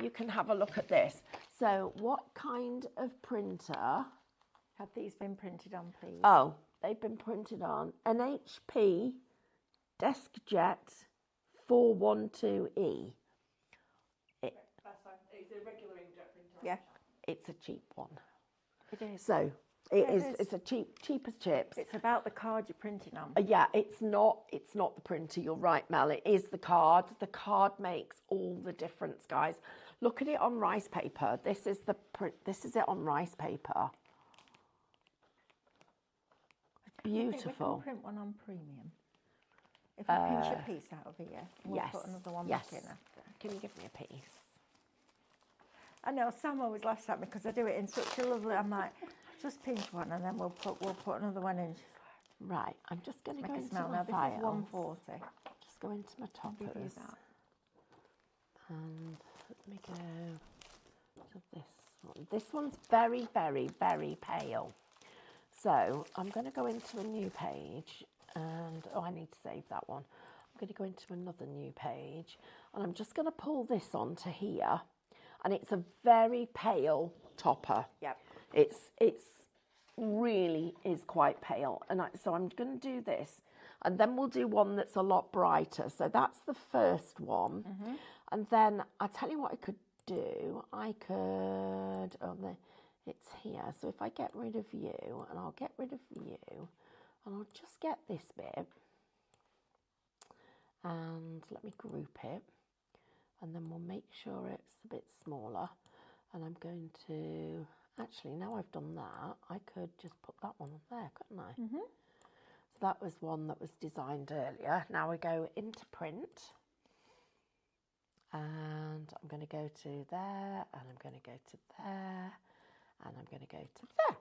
you can have a look at this. So what kind of printer? Have these been printed on, please? Oh, they've been printed on an HP DeskJet 412E. That's fine. It's a regular inkjet printer. Yeah. It's a cheap one. It is. So it's a cheap as chips. It's about the card you're printing on. Yeah, it's not the printer. You're right, Mel. It is the card. The card makes all the difference, guys. Look at it on rice paper. This is the print. This is it on rice paper. It's beautiful. We can print one on premium. If you pinch a piece out of here, we'll put another one back in after. Can you give me a piece? I know Sam always laughs at me because I do it in such a lovely. I'm like, just pinch one and then we'll put another one in. She's like, right, I'm just going to go into now. my This files. is 140. Just go into my toppers. And let me go to this one. This one's very, very, very pale. So I'm going to go into a new page and, I need to save that one. I'm going to go into another new page and I'm just going to pull this onto here. And it's a very pale topper. Yep. It's really is quite pale. And so I'm going to do this. And then we'll do one that's a lot brighter. So that's the first one. Mm-hmm. And then I'll tell you what I could do. I could, it's here. So if I get rid of you, and I'll get rid of you, and I'll just get this bit. And let me group it. And then we'll make sure it's a bit smaller. And I'm going to, actually, now I've done that, I could just put that one on there, couldn't I? Mm-hmm. So that was one that was designed earlier. Now we go into print. And I'm going to go to there, and I'm going to go to there, and I'm going to go to there.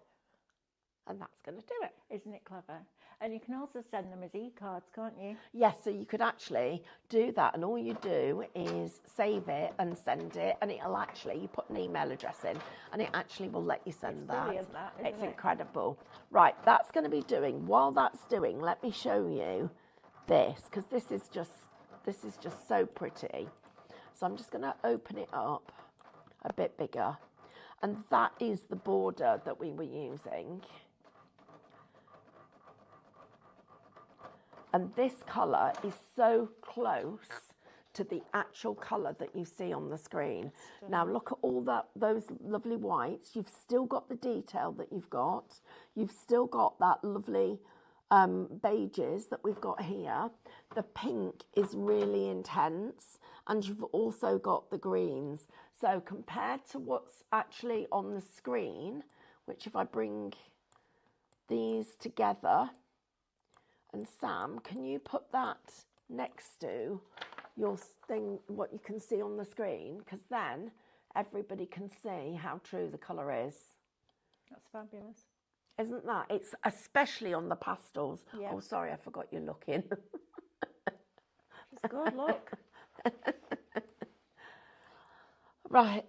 And that's going to do it. Isn't it clever? And you can also send them as e-cards, can't you? Yes, so you could actually do that, and all you do is save it and send it, and it'll actually, you put an email address in, and it actually will let you send that. Brilliant, that, isn't it's it? incredible. Right, that's going to be doing. While that's doing, let me show you this, because this is just so pretty. So I'm just going to open it up a bit bigger, and that is the border that we were using. And this colour is so close to the actual colour that you see on the screen. Now look at all those lovely whites. You've still got the detail that you've got. You've still got that lovely beiges that we've got here. The pink is really intense, and you've also got the greens. So compared to what's actually on the screen, which if I bring these together, and Sam, can you put that next to your thing, what you can see on the screen? Because then everybody can see how true the colour is. That's fabulous. Isn't that? It's especially on the pastels. Yeah. Oh, sorry, I forgot you're looking. It's good, look. Right,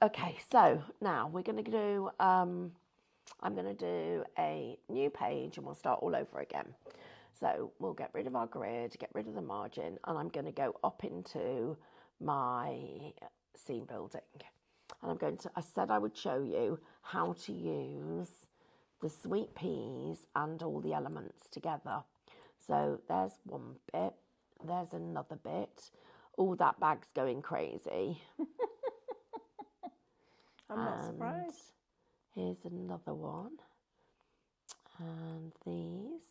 okay, so now we're going to do, I'm going to do a new page and we'll start all over again. So we'll get rid of our grid, get rid of the margin, and I'm going to go up into my scene building. And I'm going to, I said I would show you how to use the sweet peas and all the elements together. So there's one bit, there's another bit. Oh, that bag's going crazy. I'm not surprised. Here's another one. And these.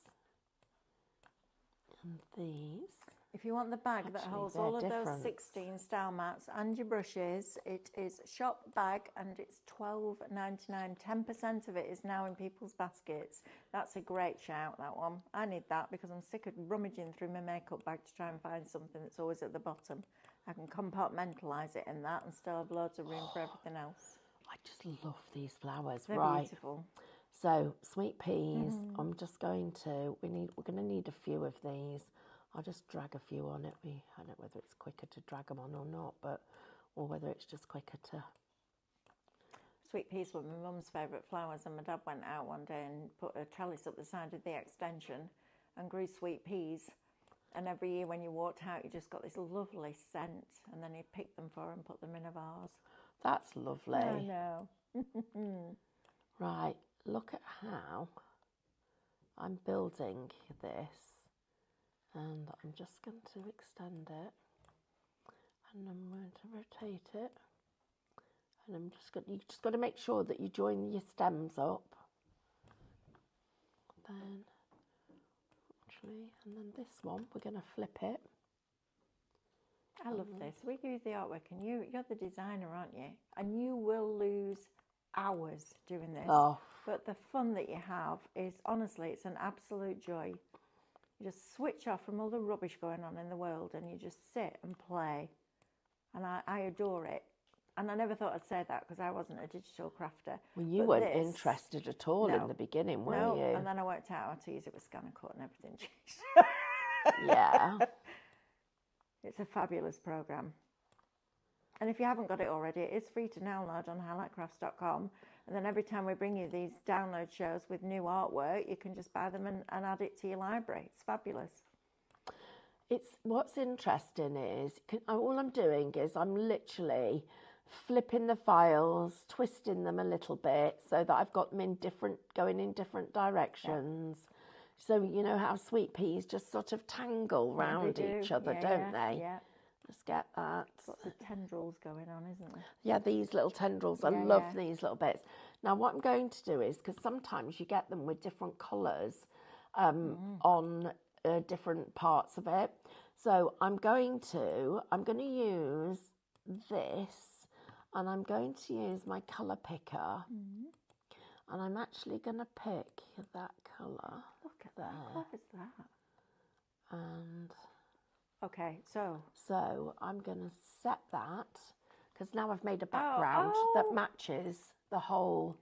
And these. If you want the bag that holds all of those 16 style mats and your brushes, it is shop bag and it's $12.99. 10% of it is now in people's baskets. That's a great shout, that one. I need that because I'm sick of rummaging through my makeup bag to try and find something that's always at the bottom. I can compartmentalise it in that and still have loads of room for everything else. I just love these flowers. They're right. Beautiful. So sweet peas. I'm just going to. We're going to need a few of these. I'll just drag a few on it. I don't know whether it's quicker to drag them on or not, or whether it's just quicker to. Sweet peas were my mum's favourite flowers, and my dad went out one day and put a trellis up the side of the extension, and grew sweet peas. And every year when you walked out, you just got this lovely scent. And then he'd pick them for her and put them in a vase. That's lovely. I know. Right, look at how I'm building this. And I'm just going to extend it. And I'm going to rotate it. And I'm just going to, you just got to make sure that you join your stems up. Then, actually, and then this one, we're going to flip it. I love this. We do the artwork, and you're the designer, aren't you? And you will lose hours doing this. Oh. But the fun that you have is, honestly, it's an absolute joy. You just switch off from all the rubbish going on in the world, and you just sit and play. And I adore it. And I never thought I'd say that because I wasn't a digital crafter. Well, you weren't interested at all in the beginning, were you? And then I worked out how to use it with Scan and Cut and everything changed. Yeah. It's a fabulous program. And if you haven't got it already, it is free to download on highlightcrafts.com. And then every time we bring you these download shows with new artwork, you can just buy them and add it to your library. It's fabulous. What's interesting is, all I'm doing is I'm literally flipping the files, twisting them a little bit so that I've got them going in different directions. Yeah. So you know how sweet peas just sort of tangle round each other, don't they? Yeah. Just get that. Lots of tendrils going on, isn't there? Yeah, these little tendrils. I love these little bits. Now what I'm going to do is, because sometimes you get them with different colours on different parts of it. So I'm going to use this, and I'm going to use my colour picker, and I'm actually going to pick that colour. Look at that. How clever is that? And okay, so I'm going to set that, because now I've made a background that matches the whole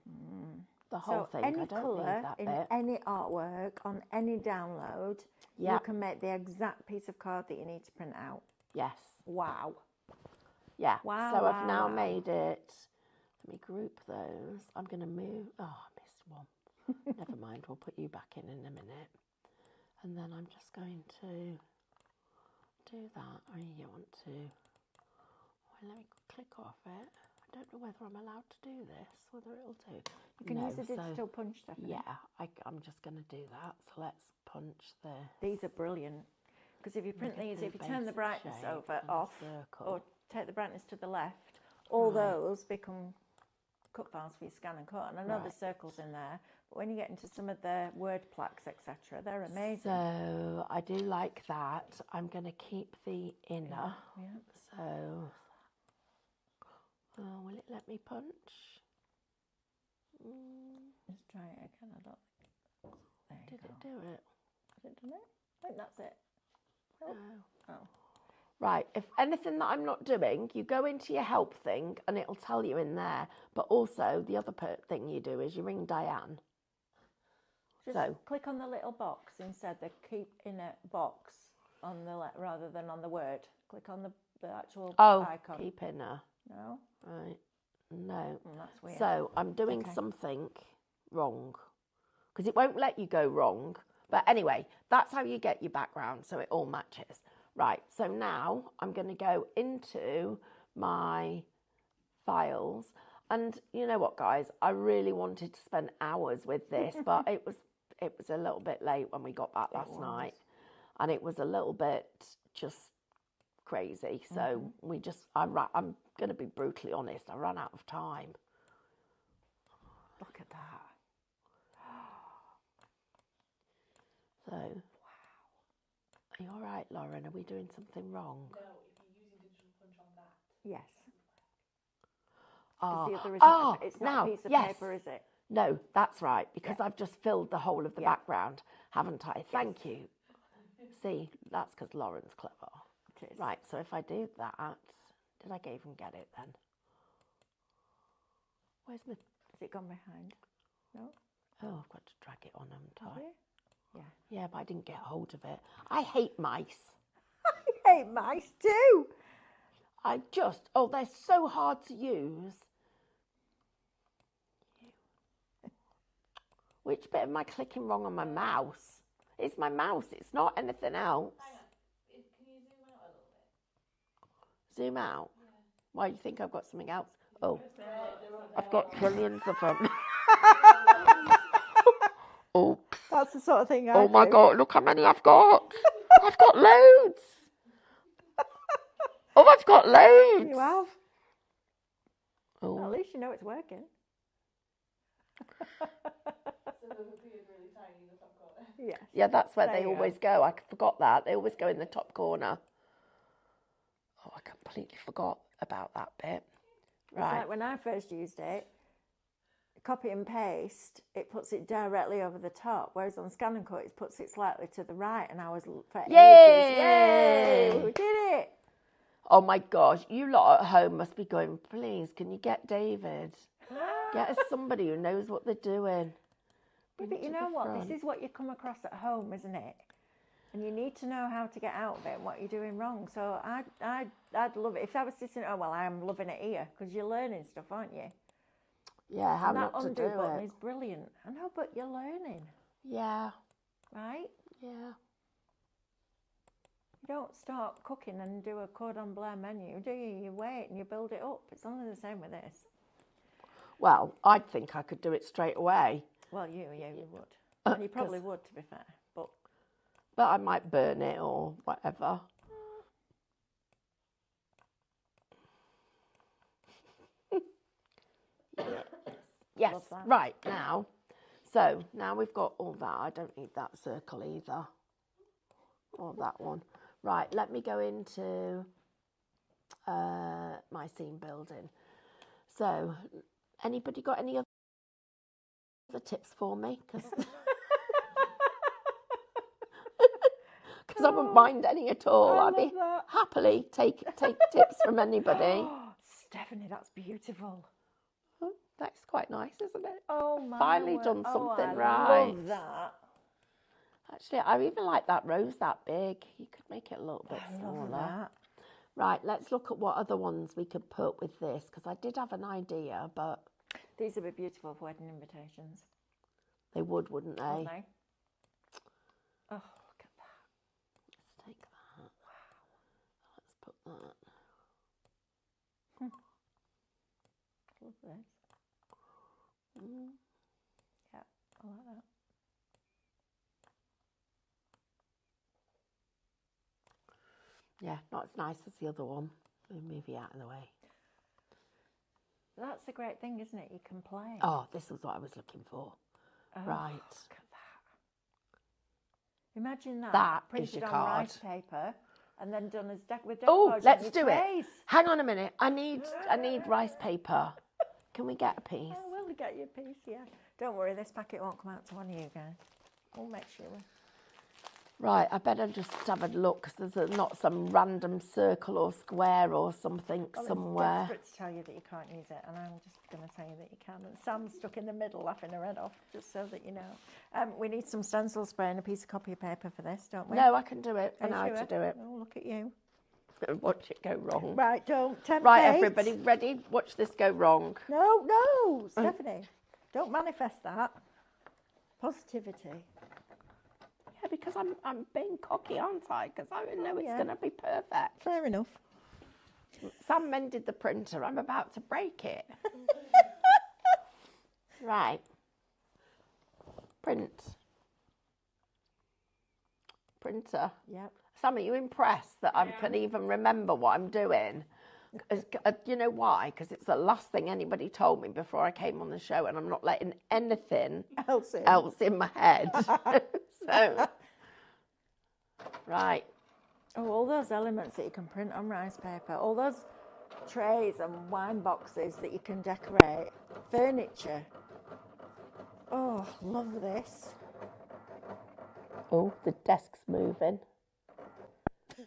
thing. Any I don't colour need that in bit. any artwork on any download, you can make the exact piece of card that you need to print out. Yes. Wow. Yeah. Wow. So I've now made it. Let me group those. I'm going to move. Oh, I missed one. Never mind. We'll put you back in a minute. And then I'm just going to do that. Oh, you want to. Well, let me click off it. I don't know whether I'm allowed to do this, whether it'll do. You can use a digital punch, Stephanie. Yeah, I'm just going to do that. So let's punch the... These are brilliant. Because if you print these, if you turn the brightness off, or take the brightness to the left, all those become cut files for your Scan and Cut. And I know there's circles in there, but when you get into some of the word plaques, etc., they're amazing. So I do like that. I'm going to keep the inner. Yeah. So... will it let me punch? Let's try it again. I don't think. Did it do it? Has it done it? I think that's it. Oh. No. Oh. Right. If anything that I'm not doing, you go into your help thing and it'll tell you in there. But also the other thing you do is you ring Diane. Just click on the little box instead. The keep inner box on the rather than on the word. Click on the actual icon. Keep inner. No. Right. No. That's weird. So I'm doing something wrong because it won't let you go wrong. But anyway, that's how you get your background so it all matches. Right. So now I'm going to go into my files. And you know what, guys? I really wanted to spend hours with this, but it was a little bit late when we got back last night. And it was a little bit just crazy. So I'm going to be brutally honest, I ran out of time. Look at that. So, wow. Are you all right, Lauren? Are we doing something wrong? No, if you're using digital punch on that. Yes. It's not a piece of paper, is it? No, that's right, because I've just filled the whole of the background, haven't I? Thank you. See, that's because Lauren's clever. It is. Right, so if I do that, did I even get it then? Where's my... Has it gone behind? No? Oh, I've got to drag it on, haven't I? Yeah. Yeah, but I didn't get hold of it. I hate mice. I hate mice too. They're so hard to use. Which bit am I clicking wrong on my mouse? It's my mouse. It's not anything else. Hang on. Can you zoom out a little bit? Zoom out. Yeah. Why, do you think I've got something else? Oh, They're on I've got trillions of them. Oh, That's the sort of thing I oh my do. God, look how many I've got. I've got loads. Oh, I've got loads. You have. Well, at Oh, least you know it's working. So they've appeared really tiny in the top corner. Yes. yeah, that's where There they you go. always go. I forgot that. They always go in the top corner. Oh, I completely forgot about that bit. It's Right. like when I first used it, copy and paste, it puts it directly over the top, whereas on Scan and Cut, it puts it slightly to the right, and I was for ages. Yay! We did it! Oh my gosh, you lot at home must be going, please, can you get David? Get us somebody who knows what they're doing. Yeah, Bring but it you to know the what? front. This is what you come across at home, isn't it? And you need to know how to get out of it and what you're doing wrong. So I'd love it. If I was sitting, oh, well, I'm loving it here, because you're learning stuff, aren't you? Yeah, how And that not to undo do button it. is brilliant. I know, but you're learning, Yeah, right? yeah. You don't start cooking and do a cordon bleu menu, do you? You wait and you build it up. It's only the same with this. Well, I'd think I could do it straight away, Well, you would. And you probably 'cause- would, to be fair. but I might burn it or whatever. Yes, Love that. right, now. So, now we've got all that. I don't need that circle either. Or that one. Right, let me go into my scene building. So, anybody got any other tips for me? Because I wouldn't mind any at all. I I'd be love that. happily take tips from anybody. Stephanie, that's beautiful. Oh, that's quite nice, isn't it? Oh my Finally word. done something I right. love that. Actually, I even like that rose that big. You could make it a little bit I smaller. love that. Right, let's look at what other ones we could put with this, because I did have an idea, but These would be beautiful for wedding invitations, they would, wouldn't they? wouldn't they? Oh, look at that. Let's take that. Wow. Let's put that. Love this. Mm. Yeah, I like that. Yeah, not as nice as the other one. We'll move you out of the way. That's the great thing, isn't it? You can play. Oh, this was what I was looking for. Oh, Right. Look at that. Imagine that. That is printed your on card. rice paper and then done as with Oh, decoupage on let's your do trays. it. Hang on a minute. I need rice paper. Can we get a piece? I will get you a piece, yeah. Don't worry, this packet won't come out to one of you guys. We'll make sure. Right, I better just have a look, because there's not some random circle or square or something Well, somewhere. I'm desperate to tell you that you can't use it, and I'm just going to tell you that you can. And Sam's stuck in the middle laughing her head off, just so that you know. We need some stencil spray and a piece of copy paper for this, don't we? No, I can do it. I Are you know how to sure? do it. Oh, look at you. Watch it go wrong. Right, don't tempt Right, fate. everybody, ready? Watch this go wrong. No, Stephanie. Don't manifest that. Positivity. Yeah, because I'm being cocky, aren't I? Because I know it's Yeah. going to be perfect. Fair enough. Sam mended the printer. I'm about to break it. Right. Print. Printer. Yep. Sam, are you impressed that I can even remember what I'm doing? You know why? Because it's the last thing anybody told me before I came on the show, and I'm not letting anything else in my head. So, right. Oh, all those elements that you can print on rice paper, all those trays and wine boxes that you can decorate, furniture. Oh, love this. Oh, the desk's moving.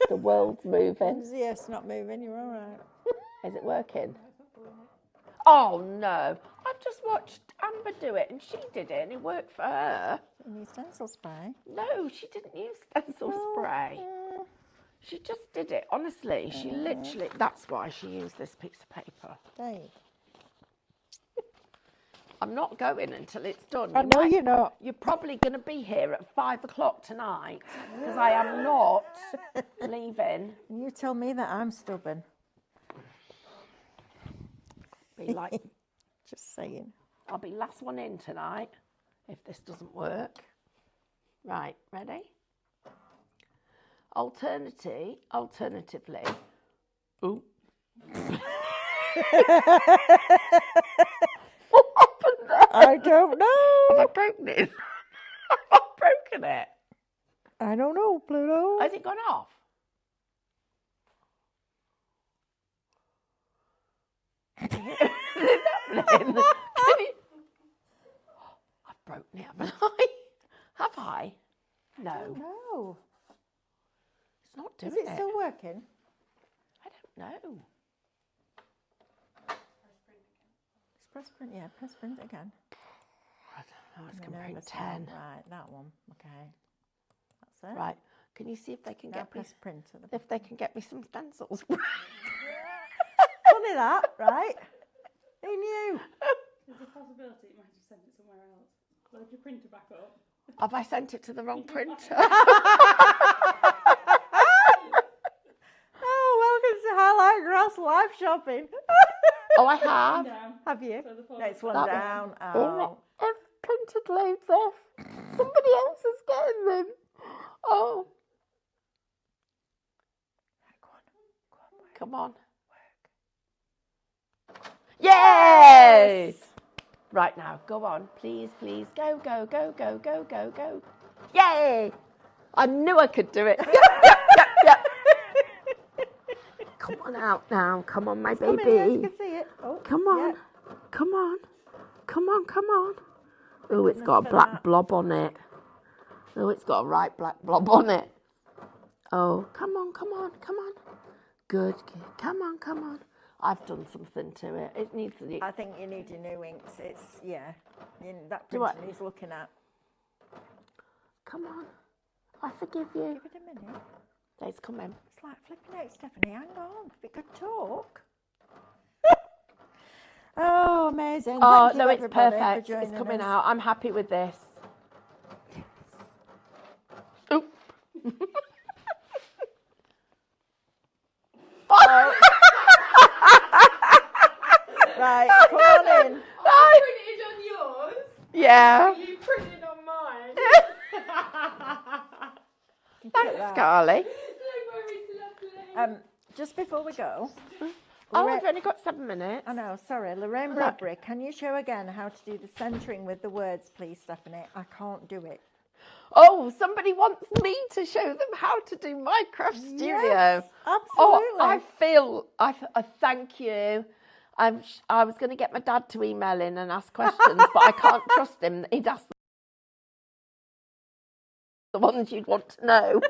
The world's moving. Yes, not moving, you're all right. Is it working? Oh, no. I've just watched Amber do it, and she did it, and it worked for her. You need stencil spray. No, she didn't use stencil spray. She just did it, honestly. She literally, that's why she used this piece of paper. Dave. I'm not going until it's done. I know you're not. You're probably going to be here at 5 o'clock tonight because I am not leaving. You tell me that I'm stubborn. Be like, Just saying. I'll be last one in tonight if this doesn't work. Right, ready? Alternatively. Ooh. What happened there? I don't know. Have I broken it? Have I broken it? I don't know, Pluto. Has it gone off? Is it happening? I've broken it, haven't I? Have I? No. No. It's not doing Is it still working? I don't know. Press print, yeah, press print again. I don't know, it's No, comparing that's 10. one. Right, that one. Okay. That's it. Right. Can you see if they can Now get me press print at the if they can get me some stencils? Funny that, right? Who knew? There's a possibility you might have sent it somewhere else. Load your printer back up. Have I sent it to the wrong printer? Oh, welcome to Highlight Grass live shopping. Oh, I have. Down. Have you? So the folder- Next one That down. Oh, Oh. I've printed loads off. Somebody else is getting them. Oh, Go on. Work. come on. Yay! Right now, go on. Please, please. Go, go, go, go, go, go, go. Yay! I knew I could do it. Yep. Come on out now. Come on, my Come in, you baby. can see it. Oh, Come on. yeah. Come on. Come on, come on. Oh, it's Goodness got a for black that. blob on it. Oh, it's got a right black blob on it. Oh, come on, come on, come on. Good. Come on, come on. I've done something to it. It needs to. I think you need your new inks. It's, yeah. That Do I- printer needs looking at. Come on. I forgive you. Give it a minute. It's coming. It's like flipping out, Stephanie. Hang on. If it could talk. Oh, amazing. Oh, Thank you, no, it's everybody, for perfect. It's joining coming us. out. I'm happy with this. Oop. Oh. Right, come on in. I printed on yours. Yeah. You printed on mine. Thanks, Carly. Don't worry, it's lovely. Just before we go, Oh, I've only got 7 minutes. I know, sorry, Lorraine Bradbury, can you show again how to do the centering with the words, please, Stephanie? I can't do it. Oh, somebody wants me to show them how to do Minecraft Studio. Yes, absolutely. Oh, I feel, thank you. I was going to get my dad to email in and ask questions, but I can't trust him. He'd ask the ones you'd want to know.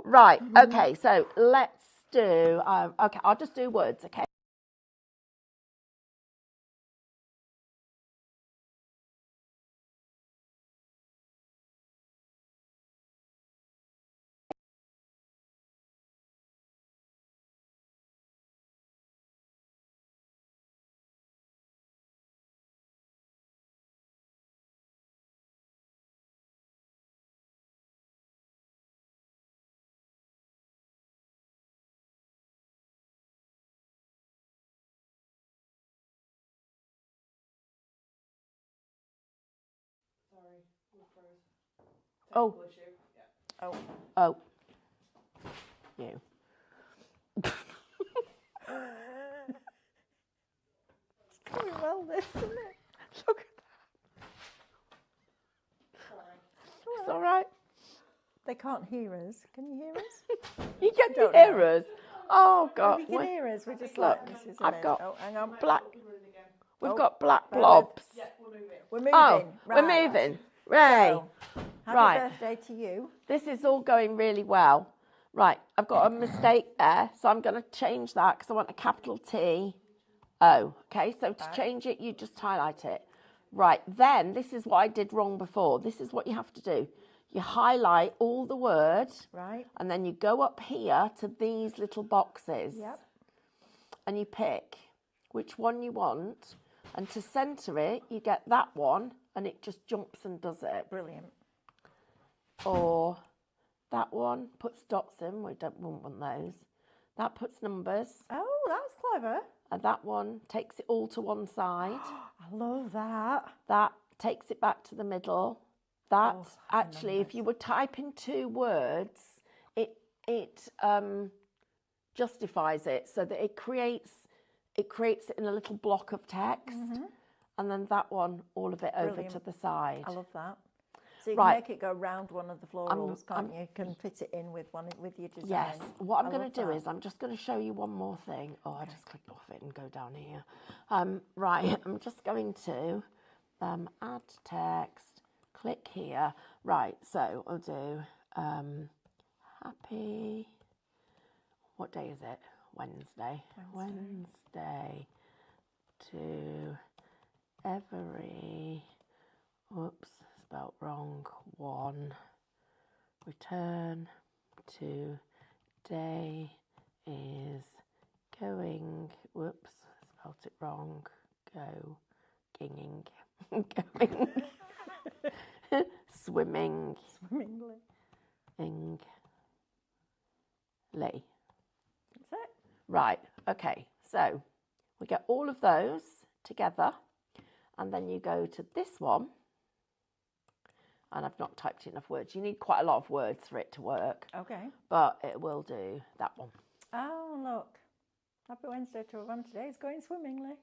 Right, okay, so let's do, okay, I'll just do words, okay? Sorry, we froze. Oh. Technical issue. Yeah. Oh, you. It's going well, this, isn't it? Look at that. Sorry. It's all right. They can't hear us. Can you hear us? You can Don't hear know. us. Oh, God. If you can hear us, we're just Look, like, this is I've amazing. got Oh, hang on. black. Again. We've Oh, got black bear with- blobs. Yeah, we're moving. We're moving. Oh, right. we're moving. Ray. So, happy Right. birthday to you. This is all going really well. Right, I've got a mistake there, so I'm going to change that because I want a capital T O. Okay, so to change it, you just highlight it. Right, then this is what I did wrong before. This is what you have to do. You highlight all the words, Right. and then you go up here to these little boxes. Yep. And you pick which one you want. And to centre it, you get that one, and it just jumps and does it. Brilliant. Or that one puts dots in. We don't want those. That puts numbers. Oh, that's clever. And that one takes it all to one side. I love that. That takes it back to the middle. That actually, numbers. if you were typing 2 words, it justifies it so that it creates it in a little block of text, and then that one, all of it over Brilliant. to the side. I love that. So you Right. can make it go round one of the florals, can't you? You can fit it in with your design. Yes. What I'm going love to do that. is I'm just going to show you one more thing. Oh, I just clicked off it and go down here. Right. I'm just going to add text. Click here. Right. So I'll do happy. What day is it? Wednesday. Wednesday to every. Whoops. Spelt wrong. 1. Return to day is going. Whoops, spelt it wrong. Go, ginging, going, swimming, Swimmingly. ing, lay. That's it. Right. Okay. So we get all of those together, and then you go to this one. And I've not typed enough words. You need quite a lot of words for it to work. Okay. But it will do that one. Oh, look. Happy Wednesday to everyone. Today is going swimmingly.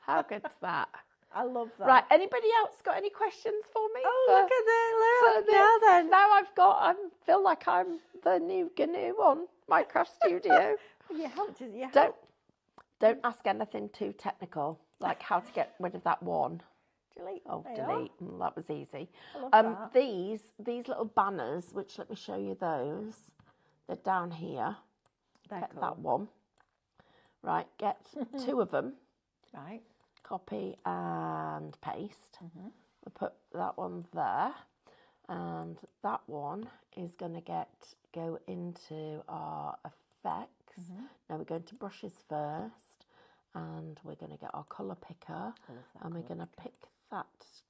How good's that? I love that. Right, anybody else got any questions for me? Oh, look at that. Look. Now then. Now I feel like I'm the new GNU on Minecraft Studio. You helped. You Don't ask anything too technical, like how to get rid of that one. Delete. Oh, There you delete. That was easy. I love that. These little banners, which let me show you those. They're down here. They're Get cool. that one. Right, get 2 of them. Right. Copy and paste. We'll put that one there. And that one is going to go into our effects. Now we're going to brushes first. And we're going to get our colour picker. And we're going to pick that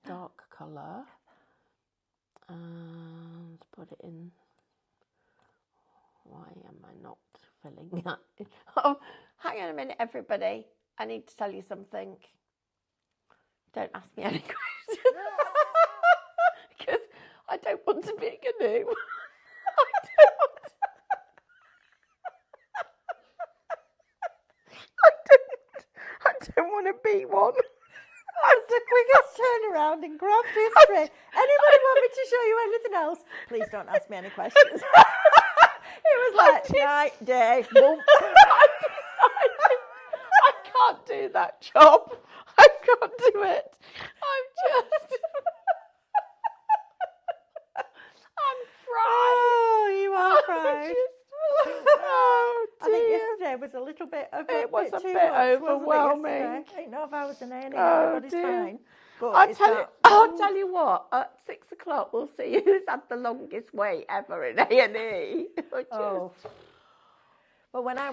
dark colour and put it in. Why am I not filling that in? Oh, hang on a minute, everybody. I need to tell you something. Don't ask me any questions. Because I don't want to be a GNU. I don't want to be one. That's the quickest turnaround in craft history. Anybody want me to show you anything else? Please don't ask me any questions. It was like night, day, boom. I can't do that job. I can't do it. I'm fried. Oh, you are fried. Oh, I think dear. yesterday was a little bit of It was a too bit much, overwhelming. Wasn't it, yesterday? Ain't no if I was an A&E, Oh, everybody's dear. fine. But I'll tell you what. At 6 o'clock, we'll see who's had the longest wait ever in A&E. Oh. Well, when I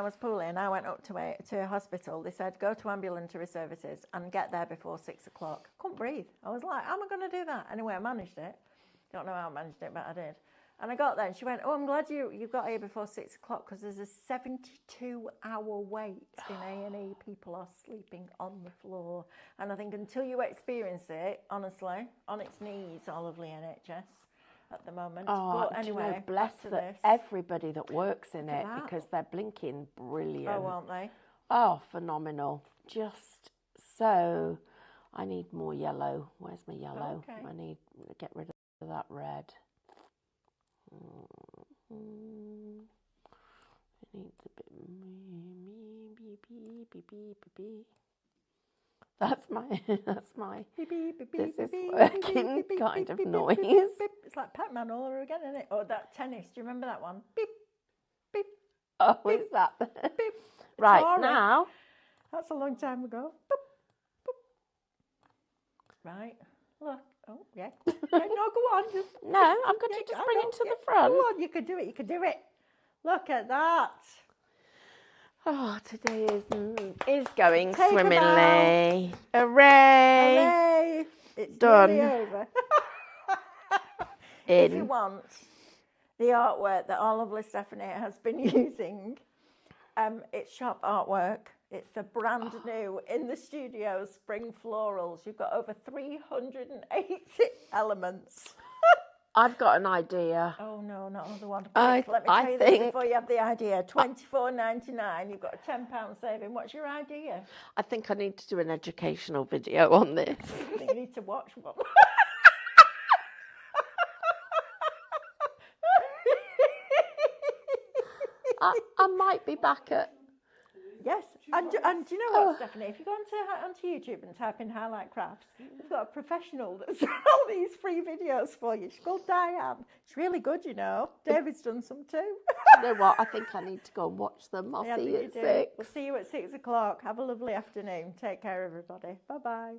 was pooling, I went up to a hospital. They said, go to ambulatory services and get there before 6 o'clock. Couldn't breathe. I was like, how am I going to do that? Anyway, I managed it. Don't know how I managed it, but I did. And I got there and she went, oh, I'm glad you got here before 6 o'clock because there's a 72-hour wait in A&E. People are sleeping on the floor. And I think until you experience it, honestly, on its knees, all of the NHS at the moment. Oh, but anyway, do you know, bless everybody that works in it because they're blinking brilliant. Oh, aren't they? Oh, phenomenal. Just so, I need more yellow. Where's my yellow? Okay. I need to get rid of that red. It needs a bit. That's my Beep, beep, beep, this is beep, working beep, beep, kind beep, of beep, noise. beep, beep, beep. It's like Pac-Man all over again, isn't it? Or that tennis. Do you remember that one? Beep, beep, Oh, is that beep. right Atari. now? That's a long time ago. Boop, boop. Right. Look. Oh, yeah. Okay, no, go on. No, I've got to just bring it to the front. Go on, you can do it. You can do it. Look at that. Oh, today is going Take 'em swimmingly. Hooray! Hooray! It's Done. nearly over. In. If you want the artwork that our lovely Stephanie has been using, it's shop artwork. It's the brand new in the studio spring florals. You've got over 380 elements. I've got an idea. Oh no, not another one. I Let me tell you this think- before you have the idea. $24.99. You've got a £10 saving. What's your idea? I think I need to do an educational video on this. I think you need to watch one. I might be back at. Yes, and do you know what, Stephanie? If you go onto YouTube and type in Highlight Crafts, we've got a professional that's done all these free videos for you. She's called Diane. It's really good, you know. David's done some too. You know what? I think I need to go and watch them. I'll Yeah, I see think you you at do. 6. We'll see you at 6 o'clock. Have a lovely afternoon. Take care, everybody. Bye-bye.